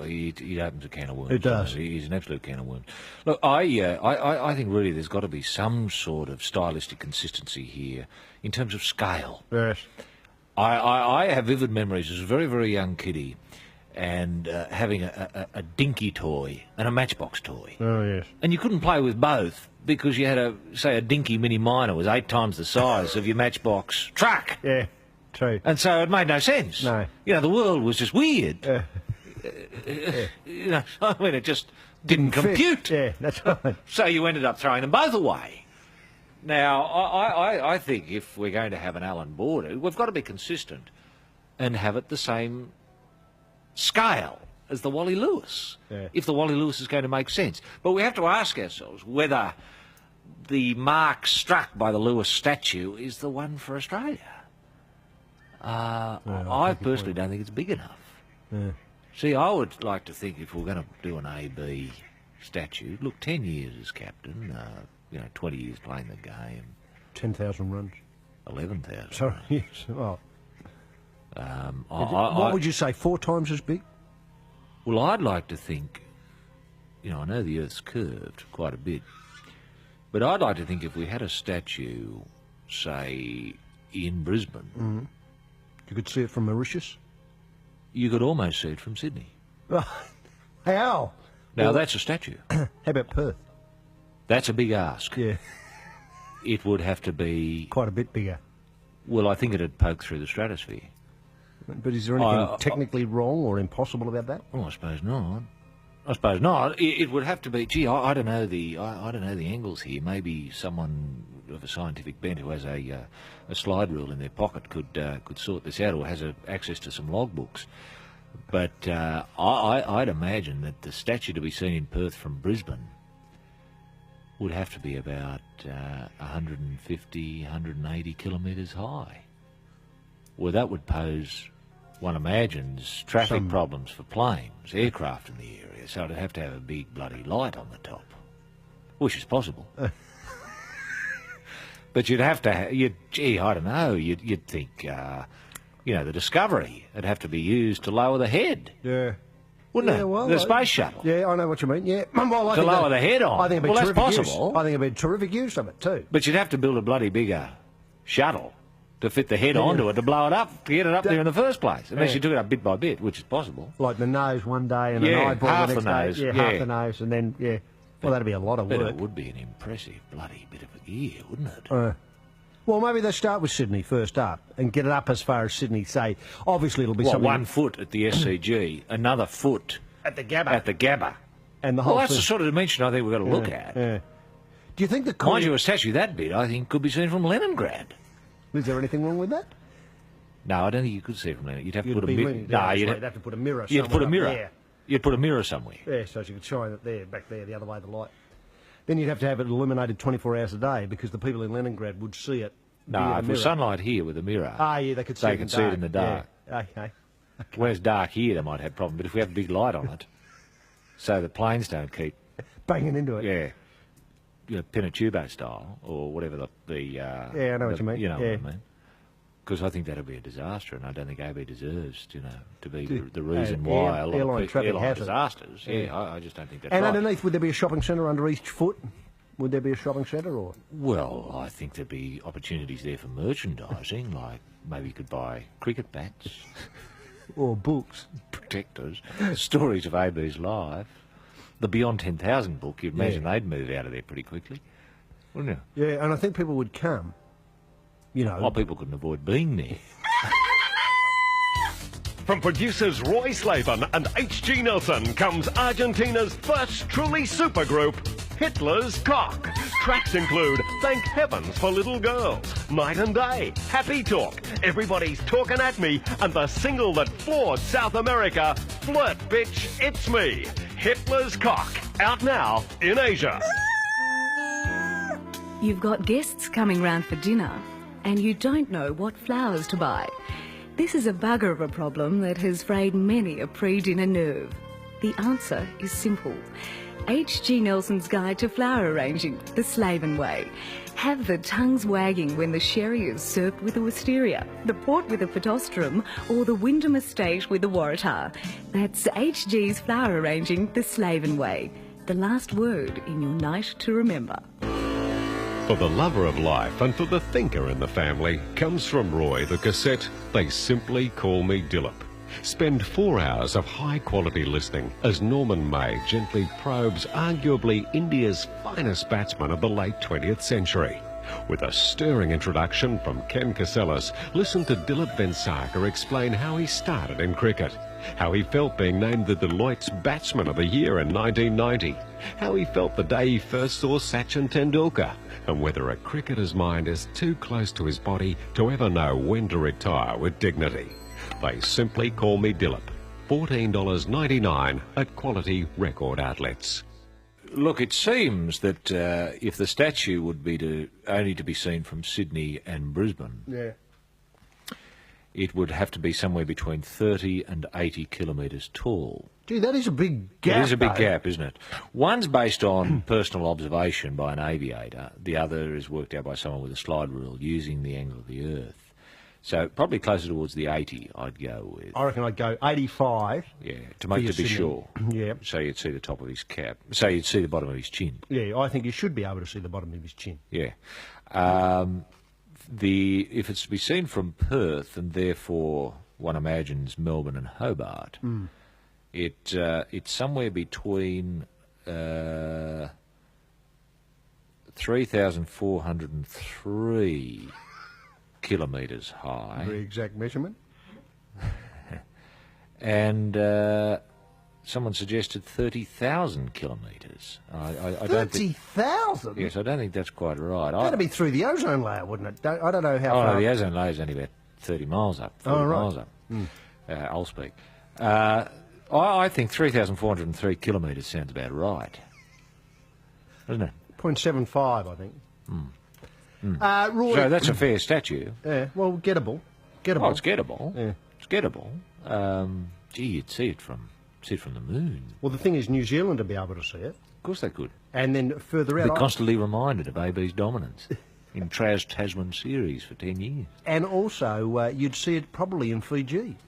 Speaker 2: He opens a can of worms.
Speaker 1: It does.
Speaker 2: He's an absolute can of worms. Look, I think really there's got to be some sort of stylistic consistency here in terms of scale.
Speaker 1: Yes.
Speaker 2: I have vivid memories as a very, very young kiddie and having a dinky toy and a matchbox toy.
Speaker 1: Oh, yes.
Speaker 2: And you couldn't play with both because you had a dinky mini minor was 8 times the size of your matchbox truck.
Speaker 1: Yeah, true.
Speaker 2: And so it made no sense.
Speaker 1: No.
Speaker 2: The world was just weird. I mean, it just didn't compute.
Speaker 1: Yeah, that's right.
Speaker 2: So you ended up throwing them both away. Now, I think if we're going to have an Alan Border, we've got to be consistent and have it the same scale as the Wally Lewis, if the Wally Lewis is going to make sense. But we have to ask ourselves whether the mark struck by the Lewis statue is the one for Australia. I personally don't think it's big enough.
Speaker 1: Yeah.
Speaker 2: See, I would like to think if we're going to do an AB statue, look, 10 years as captain, 20 years playing the game.
Speaker 1: 10,000 runs.
Speaker 2: 11,000.
Speaker 1: Sorry, yes. Oh.
Speaker 2: What
Speaker 1: what would you say, 4 times as big?
Speaker 2: Well, I'd like to think, I know the Earth's curved quite a bit, but I'd like to think if we had a statue, say, in Brisbane...
Speaker 1: Mm-hmm. You could see it from Mauritius?
Speaker 2: You could almost see it from Sydney.
Speaker 1: How?
Speaker 2: Now, that's a statue.
Speaker 1: How about Perth?
Speaker 2: That's a big ask.
Speaker 1: Yeah.
Speaker 2: It would have to be...
Speaker 1: Quite a bit bigger.
Speaker 2: Well, I think it'd poke through the stratosphere.
Speaker 1: But is there anything technically wrong or impossible about that?
Speaker 2: Oh, I suppose not. I suppose not. It would have to be. Gee, I don't know the. I don't know the angles here. Maybe someone of a scientific bent who has a slide rule in their pocket could sort this out, or has access to some logbooks. But I'd imagine that the statue to be seen in Perth from Brisbane would have to be about 150, 180 kilometres high. Well, that would pose, one imagines, traffic problems for planes, aircraft in the area, so it'd have to have a big bloody light on the top, which is possible. But you'd have to, I don't know, you'd think, the Discovery would have to be used to lower the head.
Speaker 1: Yeah.
Speaker 2: Wouldn't it?
Speaker 1: Well,
Speaker 2: the space shuttle.
Speaker 1: Yeah, I know what you mean, yeah. Well,
Speaker 2: to lower the head on.
Speaker 1: I think it'd be
Speaker 2: that's
Speaker 1: terrific
Speaker 2: possible.
Speaker 1: Use. I think it'd be terrific use of it, too.
Speaker 2: But you'd have to build a bloody bigger shuttle to fit the head onto it, to blow it up, to get it up there in the first place, unless you took it up bit by bit, which is possible.
Speaker 1: Like the nose one day and an eyeball
Speaker 2: half
Speaker 1: the next
Speaker 2: the nose.
Speaker 1: day. Yeah, half the nose, and then, well, that'd be a lot of work.
Speaker 2: But it would be an impressive bloody bit of a gear, wouldn't it?
Speaker 1: Well, maybe they start with Sydney first up and get it up as far as Sydney, say. Obviously, it'll be something...
Speaker 2: 1 foot at the SCG, another foot...
Speaker 1: At the Gabba.
Speaker 2: At the Gabba.
Speaker 1: And the whole
Speaker 2: that's
Speaker 1: thing.
Speaker 2: the sort of dimension I think we've got to look at.
Speaker 1: Yeah. Do you think the...
Speaker 2: Mind you, a statue that big, I think, could be seen from Leningrad.
Speaker 1: Is there anything wrong with that?
Speaker 2: No, I don't think you could see it from Leningrad. You'd have to put a
Speaker 1: mirror.
Speaker 2: No,
Speaker 1: you'd have to put a mirror
Speaker 2: somewhere. You'd put a mirror.
Speaker 1: There.
Speaker 2: You'd put a mirror somewhere.
Speaker 1: Yeah, so you could shine it there, back there, the other way of the light. Then you'd have to have it illuminated 24 hours a day because the people in Leningrad would see it.
Speaker 2: No, if it was sunlight here with a mirror...
Speaker 1: yeah, they could see it in the dark.
Speaker 2: see it in the dark.
Speaker 1: Yeah. Okay.
Speaker 2: Whereas dark here, they might have a problem, but if we have a big light on it, so the planes don't keep...
Speaker 1: banging into it.
Speaker 2: Yeah. Pinatubo style, or whatever the
Speaker 1: yeah, I know what you mean.
Speaker 2: You know what I mean. Because I think that'd be a disaster, and I don't think AB deserves, to be the reason why a lot
Speaker 1: airline
Speaker 2: of
Speaker 1: traffic
Speaker 2: airline
Speaker 1: has it.
Speaker 2: disasters. Yeah, I just don't think that's
Speaker 1: And
Speaker 2: right.
Speaker 1: underneath, would there be a shopping centre under each foot? Would there be a shopping centre, or?
Speaker 2: Well, I think there'd be opportunities there for merchandising, like maybe you could buy cricket bats.
Speaker 1: Or books.
Speaker 2: Protectors. Stories of AB's life. The Beyond 10,000 book, you'd imagine they'd move out of there pretty quickly, wouldn't you?
Speaker 1: Yeah, and I think people would come,
Speaker 2: Well, people couldn't avoid being there.
Speaker 3: From producers Roy Slaven and H.G. Nelson comes Argentina's first truly supergroup, Hitler's Cock. Tracks include Thank Heavens for Little Girls, Night and Day, Happy Talk, Everybody's Talking at Me, and the single that floored South America, Flirt Bitch, It's Me. Hitler's Cock, out now in Asia.
Speaker 15: You've got guests coming round for dinner and you don't know what flowers to buy. This is a bugger of a problem that has frayed many a pre-dinner nerve. The answer is simple. H.G. Nelson's Guide to Flower Arranging, the Slaven Way. Have the tongues wagging when the sherry is served with a wisteria, the port with a phytosterum, or the Wyndham Estate with a waratah. That's H.G.'s Flower Arranging, the Slaven Way. The last word in your night to remember.
Speaker 3: For the lover of life and for the thinker in the family comes from Roy the cassette, They Simply Call Me Dillip. Spend 4 hours of high-quality listening as Norman May gently probes arguably India's finest batsman of the late 20th century. With a stirring introduction from Ken Casellas, listen to Dilip Vengsarkar explain how he started in cricket, how he felt being named the Deloitte's Batsman of the Year in 1990, how he felt the day he first saw Sachin Tendulkar, and whether a cricketer's mind is too close to his body to ever know when to retire with dignity. They Simply Call Me Dillip. $14.99 at quality record outlets.
Speaker 2: Look, it seems that if the statue would be only to be seen from Sydney and Brisbane, it would have to be somewhere between 30 and 80 kilometres tall.
Speaker 1: Gee, that is a big gap.
Speaker 2: It is a big gap, isn't it? One's based on personal observation by an aviator. The other is worked out by someone with a slide rule using the angle of the Earth. So probably closer towards the 80, I'd go with.
Speaker 1: I reckon I'd go 85.
Speaker 2: Yeah, to be sure.
Speaker 1: Yeah.
Speaker 2: So you'd see the top of his cap. So you'd see the bottom of his chin.
Speaker 1: Yeah, I think you should be able to see the bottom of his chin.
Speaker 2: Yeah. If it's to be seen from Perth, and therefore one imagines Melbourne and Hobart, it's somewhere between 3,403 kilometres high.
Speaker 1: Very exact measurement.
Speaker 2: And someone suggested 30,000 kilometres. I don't think
Speaker 1: 30,000?
Speaker 2: Yes, I don't think that's quite right.
Speaker 1: That'd be through the ozone layer, wouldn't it? I don't know how far.
Speaker 2: No, the ozone layer is only about 30 miles up. 40 miles up. I'll speak. I think 3,403 kilometres sounds about right, doesn't it?
Speaker 1: 0.75, I think. Roy,
Speaker 2: so that's a fair statue.
Speaker 1: Yeah, well, gettable.
Speaker 2: Oh, it's gettable.
Speaker 1: Yeah.
Speaker 2: It's gettable. Gee, you'd see it from the moon.
Speaker 1: Well, the thing is, New Zealand would be able to see it.
Speaker 2: Of course they could.
Speaker 1: And then further out...
Speaker 2: They're constantly reminded of AB's dominance in Tasman series for 10 years.
Speaker 1: And also, you'd see it probably in Fiji.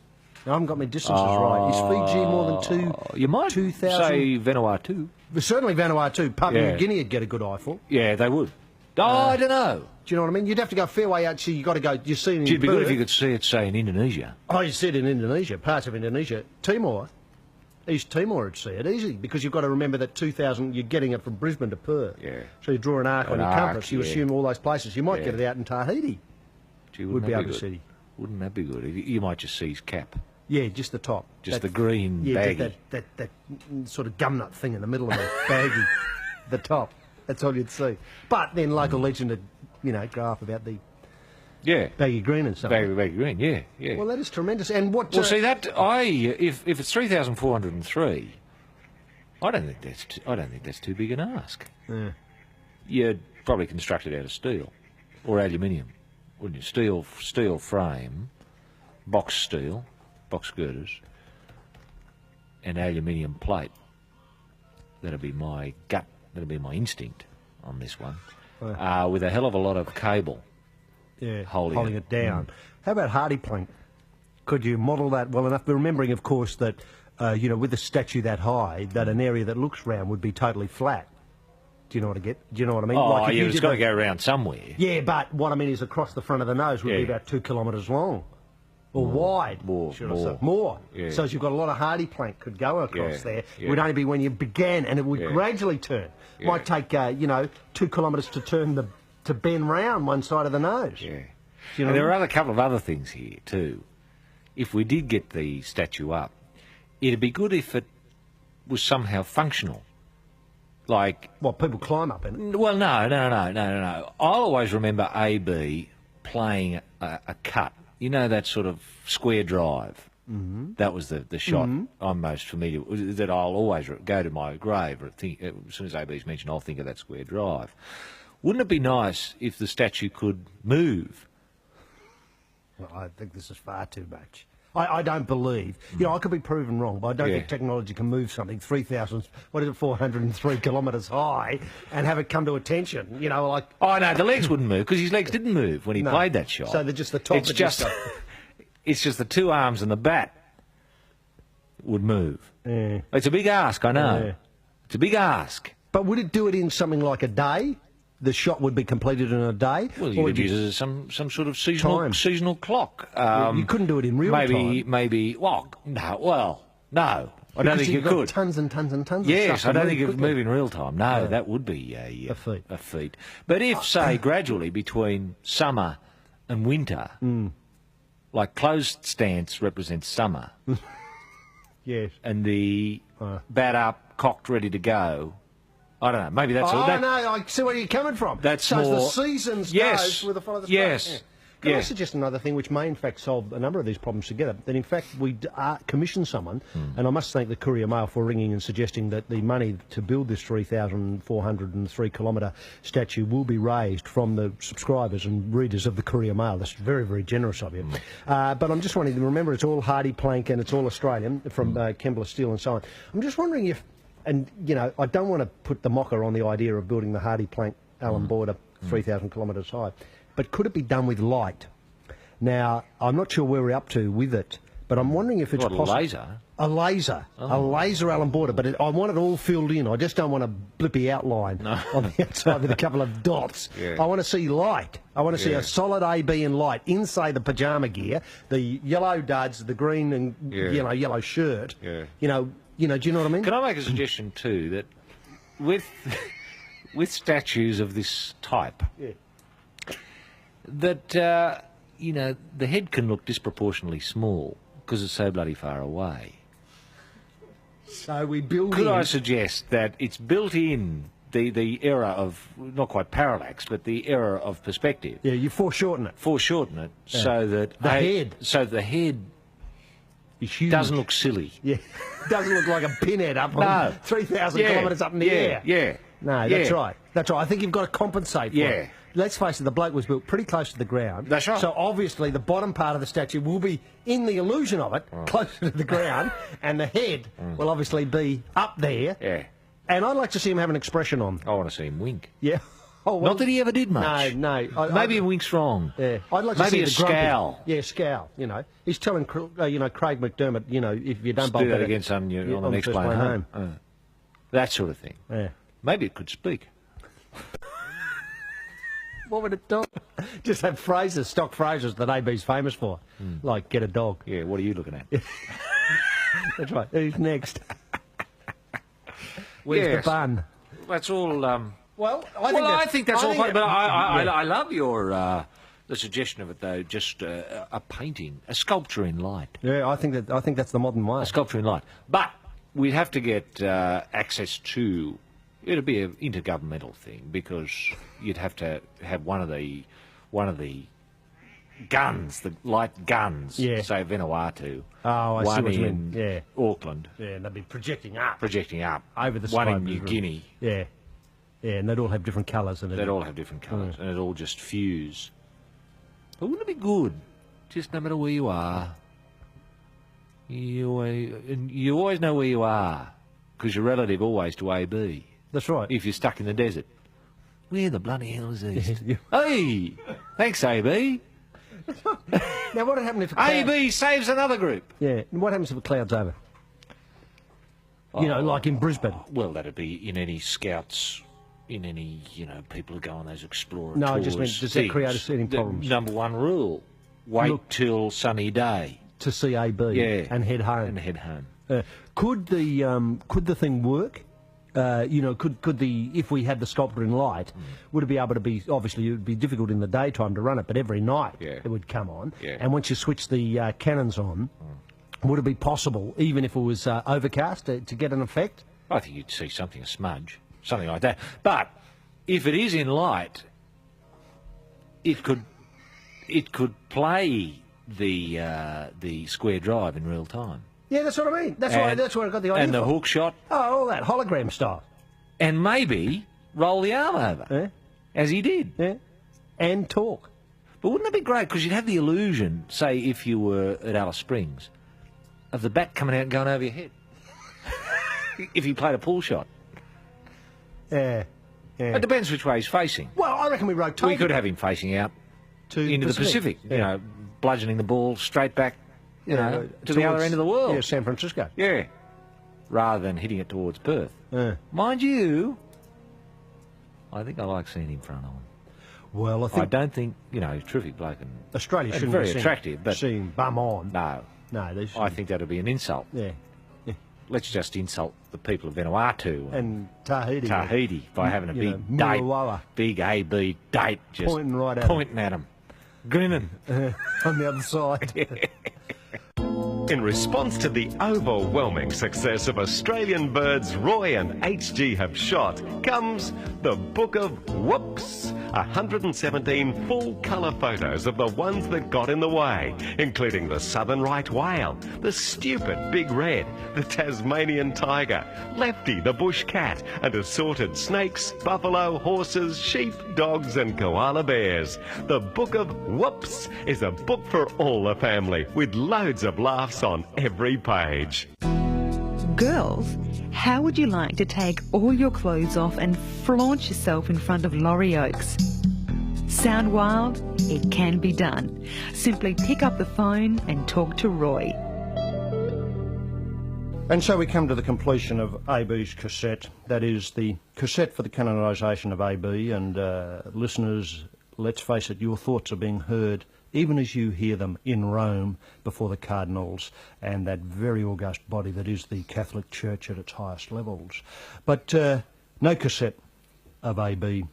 Speaker 1: Now, I haven't got my distances right. Is Fiji more than 2,000?
Speaker 2: You might say Vanuatu.
Speaker 1: But certainly Vanuatu. Papua New Guinea would get a good eyeful.
Speaker 2: Yeah, they would. I don't know.
Speaker 1: Do you know what I mean? You'd have to go a fair way out, so you've got to go... You see it in
Speaker 2: It'd be
Speaker 1: Perth.
Speaker 2: good if you could see it, say, in Indonesia.
Speaker 1: Oh, you see it in Indonesia, parts of Indonesia. Timor, East Timor would see it easy, because you've got to remember that 2,000, you're getting it from Brisbane to Perth.
Speaker 2: Yeah.
Speaker 1: So you draw an arc on your compass, you assume all those places. You might get it out in Tahiti.
Speaker 2: Gee,
Speaker 1: would be able to see.
Speaker 2: Wouldn't that be good? You might just see his cap.
Speaker 1: Yeah, just the top.
Speaker 2: Just the green baggy.
Speaker 1: That sort of gumnut thing in the middle of the baggy, the top. That's all you'd see. But then local legend would, graph about the baggy green and stuff.
Speaker 2: Baggy green, yeah.
Speaker 1: Well, that is tremendous. And what?
Speaker 2: Well, see that if it's 3,403, I don't think that's too big an ask.
Speaker 1: Yeah.
Speaker 2: You'd probably construct it out of steel or aluminium, wouldn't you? Steel frame, box girders, and aluminium plate. That'd be my gut. That'd be my instinct on this one. With a hell of a lot of cable.
Speaker 1: Yeah,
Speaker 2: holding
Speaker 1: it down. How about hardy plank? Could you model that well enough? But remembering, of course, that, with a statue that high, that an area that looks round would be totally flat. Do you know what I get? Do you know what I mean?
Speaker 2: Oh,
Speaker 1: like if
Speaker 2: yeah,
Speaker 1: you
Speaker 2: it's
Speaker 1: did
Speaker 2: got to go around somewhere.
Speaker 1: Yeah, but what I mean is across the front of the nose would be about 2 kilometres long. Or wide, should I say. More.
Speaker 2: Yeah.
Speaker 1: So as you've got a lot of hardy plank could go across there.
Speaker 2: Yeah.
Speaker 1: It would only be when you began, and it would gradually turn.
Speaker 2: Yeah.
Speaker 1: Might take, 2 kilometres to turn to bend round one side of the nose.
Speaker 2: Yeah.
Speaker 1: You know
Speaker 2: And there are a couple of other things here, too. If we did get the statue up, it'd be good if it was somehow functional. Like...
Speaker 1: What, people climb up in it?
Speaker 2: Well, no. I'll always remember AB playing a cut. You know that sort of square drive? Mm-hmm. That was the shot I'm most familiar with, that I'll always go to my grave, or think, as soon as AB's mentioned, I'll think of that square drive. Wouldn't it be nice if the statue could move?
Speaker 1: Well, I think this is far too much. I don't believe. I could be proven wrong, but I don't think technology can move something 403 kilometres high and have it come to attention. Like...
Speaker 2: Oh, no, the legs wouldn't move, because his legs didn't move when he played that shot.
Speaker 1: So they're just the top.
Speaker 2: It's just the two arms and the bat would move.
Speaker 1: Yeah.
Speaker 2: It's a big ask, I know.
Speaker 1: Yeah.
Speaker 2: It's a big ask.
Speaker 1: But would it do it in something like a day? The shot would be completed in a day?
Speaker 2: Well, you could use it as some sort of seasonal clock.
Speaker 1: You couldn't do it in real time.
Speaker 2: Maybe, no. I don't think you could.
Speaker 1: Tons and tons and tons of
Speaker 2: Yes,
Speaker 1: stuff.
Speaker 2: I don't think it would move in real time. No, that would be a feat. But if, say, gradually between summer and winter, like closed stance represents summer,
Speaker 1: yes,
Speaker 2: and the bat up, cocked, ready to go, I don't know. Maybe that's...
Speaker 1: no, I see where you're coming from.
Speaker 2: That's
Speaker 1: so
Speaker 2: more...
Speaker 1: as the seasons goes with the follow the stars.
Speaker 2: Yes.
Speaker 1: Can I suggest another thing which may in fact solve a number of these problems together? That in fact we commissioned someone, and I must thank the Courier Mail for ringing and suggesting that the money to build this 3,403 kilometre statue will be raised from the subscribers and readers of the Courier Mail. That's very, very generous of you. But I'm just wanting to remember it's all hardy plank and it's all Australian from Kembla Steel and so on. I'm just wondering if... And, I don't want to put the mocker on the idea of building the hardy plank Allan Border 3,000 kilometres high, but could it be done with light? Now, I'm not sure where we're up to with it, but I'm wondering if it's possible...
Speaker 2: a laser?
Speaker 1: A laser.
Speaker 2: Oh.
Speaker 1: A laser Allan Border, but I want it all filled in. I just don't want a blippy outline on the outside with a couple of dots.
Speaker 2: Yeah.
Speaker 1: I want to see light. I want to see a solid AB in light inside the pyjama gear, the yellow duds, the green and yellow shirt.
Speaker 2: Yeah.
Speaker 1: Do you know what I mean?
Speaker 2: Can I make a suggestion too that with statues of this type, that the head can look disproportionately small because it's so bloody far away.
Speaker 1: So we build.
Speaker 2: Could I suggest that it's built in the error of not quite parallax, but the error of perspective?
Speaker 1: Yeah, you foreshorten it.
Speaker 2: So that the head doesn't look silly.
Speaker 1: Yeah, doesn't look like a pinhead up on 3,000 kilometres up in the air.
Speaker 2: Yeah.
Speaker 1: No, that's right. That's right. I think you've got to compensate for it. Let's face it, the bloke was built pretty close to the ground.
Speaker 2: That's right.
Speaker 1: So obviously the bottom part of the statue will be in the illusion of it, closer to the ground, and the head will obviously be up there.
Speaker 2: Yeah.
Speaker 1: And I'd like to see him have an expression on.
Speaker 2: I want to see him wink.
Speaker 1: Yeah. Oh, well,
Speaker 2: not that he ever did much.
Speaker 1: No.
Speaker 2: Maybe he winks wrong.
Speaker 1: Yeah. I'd like to see
Speaker 2: a scowl.
Speaker 1: Yeah, scowl. He's telling Craig McDermott, if you don't
Speaker 2: do that again, son, you're on the next plane home. That sort of thing.
Speaker 1: Yeah.
Speaker 2: Maybe it could speak.
Speaker 1: What would it do? Just have phrases, stock phrases that AB's famous for, like get a dog.
Speaker 2: Yeah. What are you looking at?
Speaker 1: That's right. Who's next? Where's the bun?
Speaker 2: That's all.
Speaker 1: Well,
Speaker 2: I think that's all fine, but I love your the suggestion of it though. Just a painting, a sculpture in light.
Speaker 1: Yeah, I think that's the modern way.
Speaker 2: A sculpture in light, but we'd have to get access to. It'd be an intergovernmental thing because you'd have to have one of the guns, the light guns, say Vanuatu.
Speaker 1: Oh, I see what you mean.
Speaker 2: Yeah, Auckland.
Speaker 1: Yeah, and they'd be projecting up over the
Speaker 2: one
Speaker 1: sky.
Speaker 2: in New Guinea.
Speaker 1: Yeah. Yeah, and they'd all have different colours.
Speaker 2: They'd all have different colours, and it'd all just fuse. But wouldn't it be good? Just no matter where you are, you always know where you are, because you're relative always to AB.
Speaker 1: That's right.
Speaker 2: If you're stuck in the desert. Where the bloody hell is this? Hey! Thanks, AB.
Speaker 1: Now, what would happen if a cloud...
Speaker 2: AB saves another group.
Speaker 1: Yeah, and what happens if a cloud's over? You know, like in Brisbane.
Speaker 2: Well, that'd be in any scouts, in any, people who go on those explorer
Speaker 1: No, I
Speaker 2: tours.
Speaker 1: just mean, does that create us any problems?
Speaker 2: The number one rule, wait till sunny day.
Speaker 1: To see AB and head home.
Speaker 2: And head home.
Speaker 1: Could the thing work? Could the, if we had the sculptor in light, would it be able to be, obviously it would be difficult in the daytime to run it, but every night it would come on.
Speaker 2: Yeah.
Speaker 1: And once you switch the cannons on, would it be possible, even if it was overcast, to get an effect?
Speaker 2: I think you'd see something, a smudge, something like that. But if it is in light, it could play the square drive in real time.
Speaker 1: Yeah, that's what I mean. That's where I got the idea
Speaker 2: And the
Speaker 1: from.
Speaker 2: hook shot.
Speaker 1: Oh, all that, hologram style.
Speaker 2: And maybe roll the arm over, as he did.
Speaker 1: Yeah, and talk.
Speaker 2: But wouldn't that be great? Because you'd have the illusion, say, if you were at Alice Springs, of the bat coming out and going over your head. If he played a pull shot.
Speaker 1: Yeah.
Speaker 2: It depends which way he's facing.
Speaker 1: Well, I reckon we rotate.
Speaker 2: We could have him facing out into the Pacific, bludgeoning the ball straight back, to the other end of the world.
Speaker 1: Yeah, San Francisco.
Speaker 2: Yeah. Rather than hitting it towards Perth. Mind you, I think I like seeing him front on.
Speaker 1: Well, I
Speaker 2: don't think, he's a terrific bloke and
Speaker 1: Australia shouldn't
Speaker 2: very
Speaker 1: be
Speaker 2: attractive, but
Speaker 1: seeing bum on.
Speaker 2: No, I think that'd be an insult.
Speaker 1: Yeah.
Speaker 2: Let's just insult the people of Vanuatu
Speaker 1: and
Speaker 2: Tahiti by having a big
Speaker 1: Murawa.
Speaker 2: big AB date, just
Speaker 1: Pointing right at
Speaker 2: pointing at them, grinning
Speaker 1: on the other side.
Speaker 3: In response to the overwhelming success of Australian birds Roy and HG have shot, comes the Book of Whoops. 117 full-colour photos of the ones that got in the way, including the southern right whale, the stupid big red, the Tasmanian tiger, Lefty the bush cat, and assorted snakes, buffalo, horses, sheep, dogs and koala bears. The Book of Whoops is a book for all the family, with loads of laughs on every page.
Speaker 16: Girls, how would you like to take all your clothes off and flaunt yourself in front of Laurie Oakes? Sound wild? It can be done. Simply pick up the phone and talk to Roy.
Speaker 1: And so we come to the completion of AB's cassette. That is the cassette for the canonisation of AB. And listeners, let's face it, your thoughts are being heard even as you hear them in Rome before the cardinals and that very august body that is the Catholic Church at its highest levels. But no cassette of AB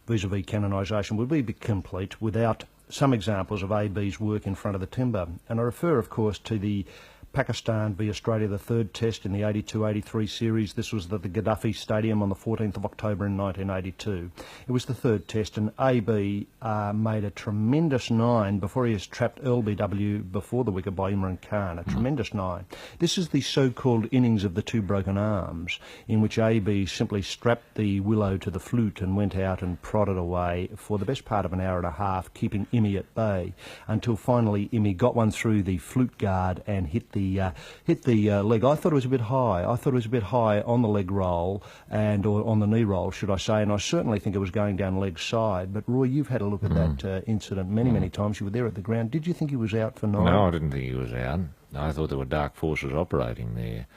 Speaker 1: vis-a-vis canonisation would be complete without some examples of AB's work in front of the timber. And I refer, of course, to the Pakistan v Australia, the third test in the 82-83 series. This was at the Gaddafi Stadium on the 14th of October in 1982. It was the third test, and AB made a tremendous 9 before he was trapped LBW before the wicket by Imran Khan, a tremendous 9. This is the so-called innings of the two broken arms, in which AB simply strapped the willow to the flute and went out and prodded away for the best part of an hour and a half, keeping Imi at bay, until finally Imi got one through the flute guard and hit the leg. I thought it was a bit high. I thought it was a bit high on the leg roll or on the knee roll, should I say, and I certainly think it was going down leg side. But Roy, you've had a look at that incident many times. You were there at the ground. Did you think he was out for 9?
Speaker 2: No, I didn't think he was out. I thought there were dark forces operating there.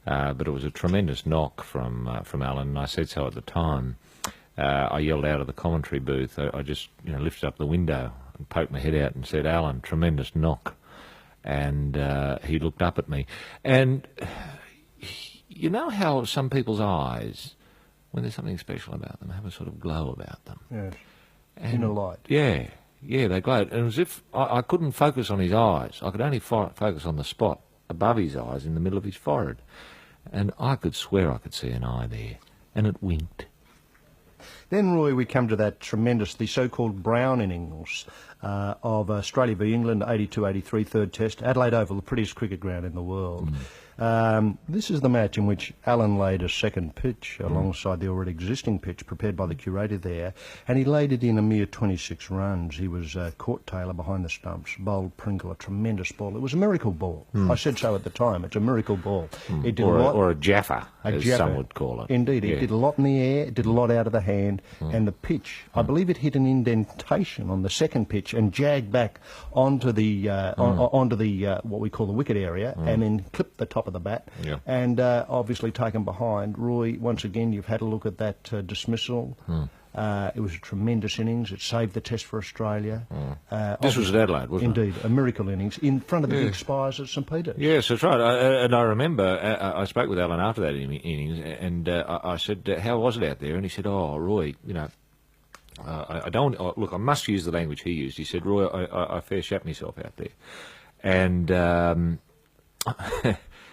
Speaker 2: But it was a tremendous knock from Alan, and I said so at the time. I yelled out of the commentary booth. I just lifted up the window and poked my head out and said, "Alan, tremendous knock." And he looked up at me. And you know how some people's eyes, when there's something special about them, have a sort of glow about them?
Speaker 1: Yes.
Speaker 2: And
Speaker 1: in a light.
Speaker 2: Yeah, they glowed. And it was as if I couldn't focus on his eyes. I could only focus on the spot above his eyes in the middle of his forehead. And I could swear I could see an eye there. And it winked.
Speaker 1: Then, Roy, we come to that tremendous, the so-called Brown innings of Australia v England, 82-83 third test, Adelaide Oval, the prettiest cricket ground in the world. This is the match in which Alan laid a second pitch alongside the already existing pitch prepared by the curator there, and he laid it in a mere 26 runs. He was caught Taylor behind the stumps, bowled Pringle, a tremendous ball. It was a miracle ball. I said so at the time. It's a miracle ball. It did
Speaker 2: or a Jaffa, as some would call it.
Speaker 1: Indeed, it did a lot in the air, it did a lot out of the hand, and the pitch, I believe it hit an indentation on the second pitch and jagged back onto the what we call the wicket area, and then clipped the top of the bat, and obviously taken behind. Roy, once again, you've had a look at that dismissal. It was a tremendous innings. It saved the test for Australia.
Speaker 2: This was at Adelaide, wasn't it?
Speaker 1: Indeed, a miracle innings in front of the big spires at St Peter's.
Speaker 2: Yes, that's right. And I remember I spoke with Alan after that innings, and I said, how was it out there? And he said, oh, Roy, you know, I don't... look, I must use the language he used. He said, Roy, I fair shat myself out there. And...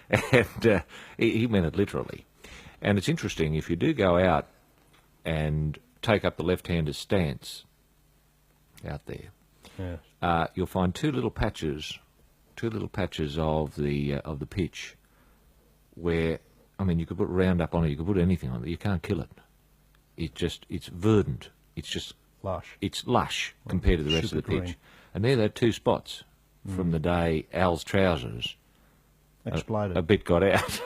Speaker 2: and he meant it literally. And it's interesting, if you do go out and take up the left-hander's stance out there, you'll find two little patches of the pitch where, I mean, you could put Roundup on it, you could put anything on it, you can't kill it. It's verdant. It's just
Speaker 1: lush.
Speaker 2: It's lush compared to the rest of the pitch.
Speaker 1: Green.
Speaker 2: And there are two spots from the day Al's trousers
Speaker 1: exploded.
Speaker 2: A bit got out.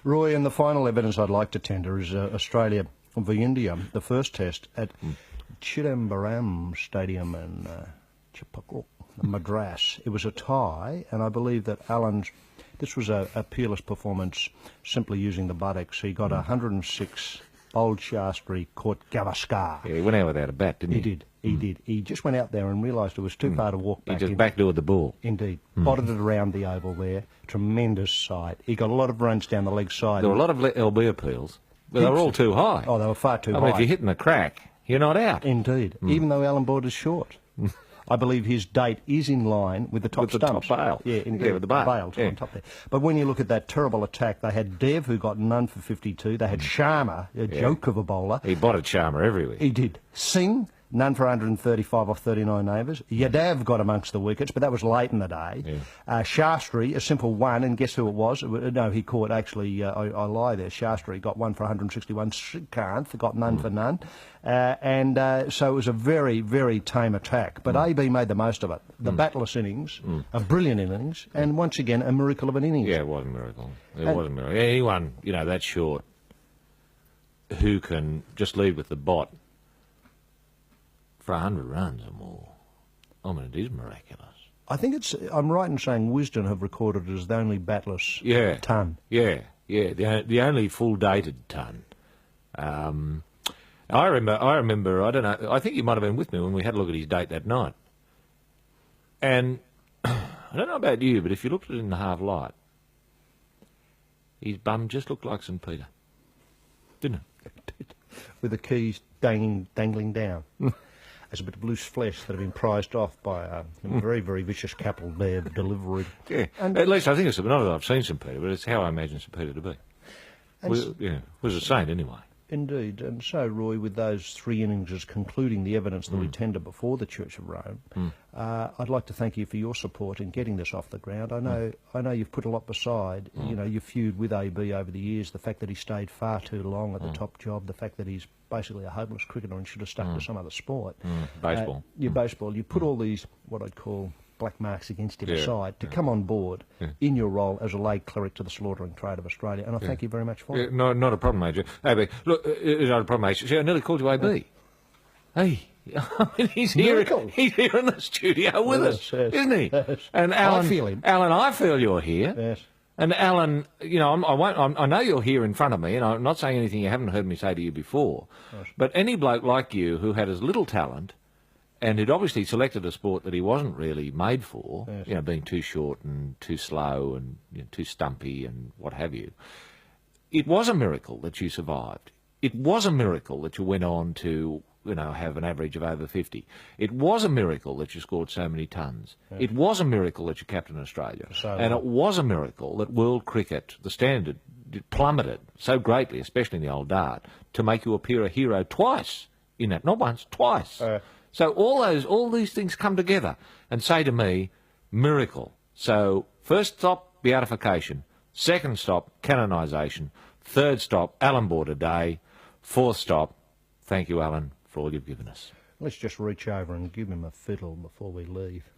Speaker 1: Roy, and the final evidence I'd like to tender is Australia v India, the first test at Chidambaram Stadium in Chippakur, Madras. It was a tie, and I believe that this was a peerless performance simply using the buttocks. He got 106, bowled Shastri, caught Gavaskar.
Speaker 2: Yeah, he went out without a bat, didn't he?
Speaker 1: He did. He just went out there and realised it was too far to walk back.
Speaker 2: He just backdoored the ball.
Speaker 1: Indeed. Botted it around the oval there. Tremendous sight. He got a lot of runs down the leg side.
Speaker 2: There were a lot of LB appeals, but they were all too high.
Speaker 1: Oh, they were far too high.
Speaker 2: I mean, if you're hitting a crack, you're not out.
Speaker 1: Indeed. Even though Alan Board is short. I believe his date is in line with the top stumps.
Speaker 2: Top bail.
Speaker 1: Yeah, indeed.
Speaker 2: Yeah, with the bail.
Speaker 1: Bails on top there. But when you look at that terrible attack, they had Dev, who got none for 52. They had Sharma, a joke of a bowler.
Speaker 2: He botted Sharma everywhere.
Speaker 1: He did. Singh, none for 135 off 39 overs. Yadav got amongst the wickets, but that was late in the day. Shastri, a simple one, and guess who it was? No, he caught, actually, I lie there. Shastri got one for 161. Srikanth got none for none. So it was a very, very tame attack. But AB made the most of it. The batless innings, a brilliant innings, and once again, a miracle of an innings.
Speaker 2: Yeah, it was a miracle. It was a miracle. Anyone, you know, that short, who can just lead with the bot for 100 runs or more, I mean, it is miraculous.
Speaker 1: I think I'm right in saying Wisden have recorded it as the only batless ton.
Speaker 2: Yeah, the only full-dated ton. I remember, I don't know, I think you might have been with me when we had a look at his date that night. And I don't know about you, but if you looked at it in the half light, his bum just looked like St. Peter. Didn't it?
Speaker 1: With the keys dangling down. As a bit of loose flesh that had been prized off by a very, very vicious capital there delivery.
Speaker 2: Yeah, and at least I think it's not that I've seen St. Peter, but it's how I imagine St. Peter to be. Was a saint anyway.
Speaker 1: Indeed, and so, Roy, with those three innings concluding the evidence that we tender before the Church of Rome, I'd like to thank you for your support in getting this off the ground. I know you've put a lot beside. You know, you've feud with AB over the years, the fact that he stayed far too long at the top job, the fact that he's basically a hopeless cricketer and should have stuck to some other sport.
Speaker 2: Baseball.
Speaker 1: Baseball. You put all these, what I'd call, black marks against him aside to come on board in your role as a lay cleric to the slaughtering trade of Australia, and I thank you very much for it.
Speaker 2: No, not a problem, Major. AB, look, it's not a problem, Major. See, I nearly called you AB. Hey, I mean, he's here in the studio with us, isn't he?
Speaker 1: Yes.
Speaker 2: And Alan,
Speaker 1: I feel him.
Speaker 2: Alan, I feel you're here.
Speaker 1: Yes.
Speaker 2: And Alan, you know, I know you're here in front of me, and I'm not saying anything you haven't heard me say to you before. Yes. But any bloke like you who had as little talent and who'd obviously selected a sport that he wasn't really made for, you know, being too short and too slow and too stumpy and what have you, it was a miracle that you survived. It was a miracle that you went on to, you know, have an average of over 50. It was a miracle that you scored so many tons. It was a miracle that you captained Australia. And it was a miracle that world cricket, the standard, plummeted so greatly, especially in the old dart, to make you appear a hero twice in that. Not once, twice. So all these things come together and say to me, miracle. So, first stop, beatification. Second stop, canonisation. Third stop, Alan Border Day. Fourth stop, thank you, Alan, for all you've given us.
Speaker 1: Let's just reach over and give him a fiddle before we leave.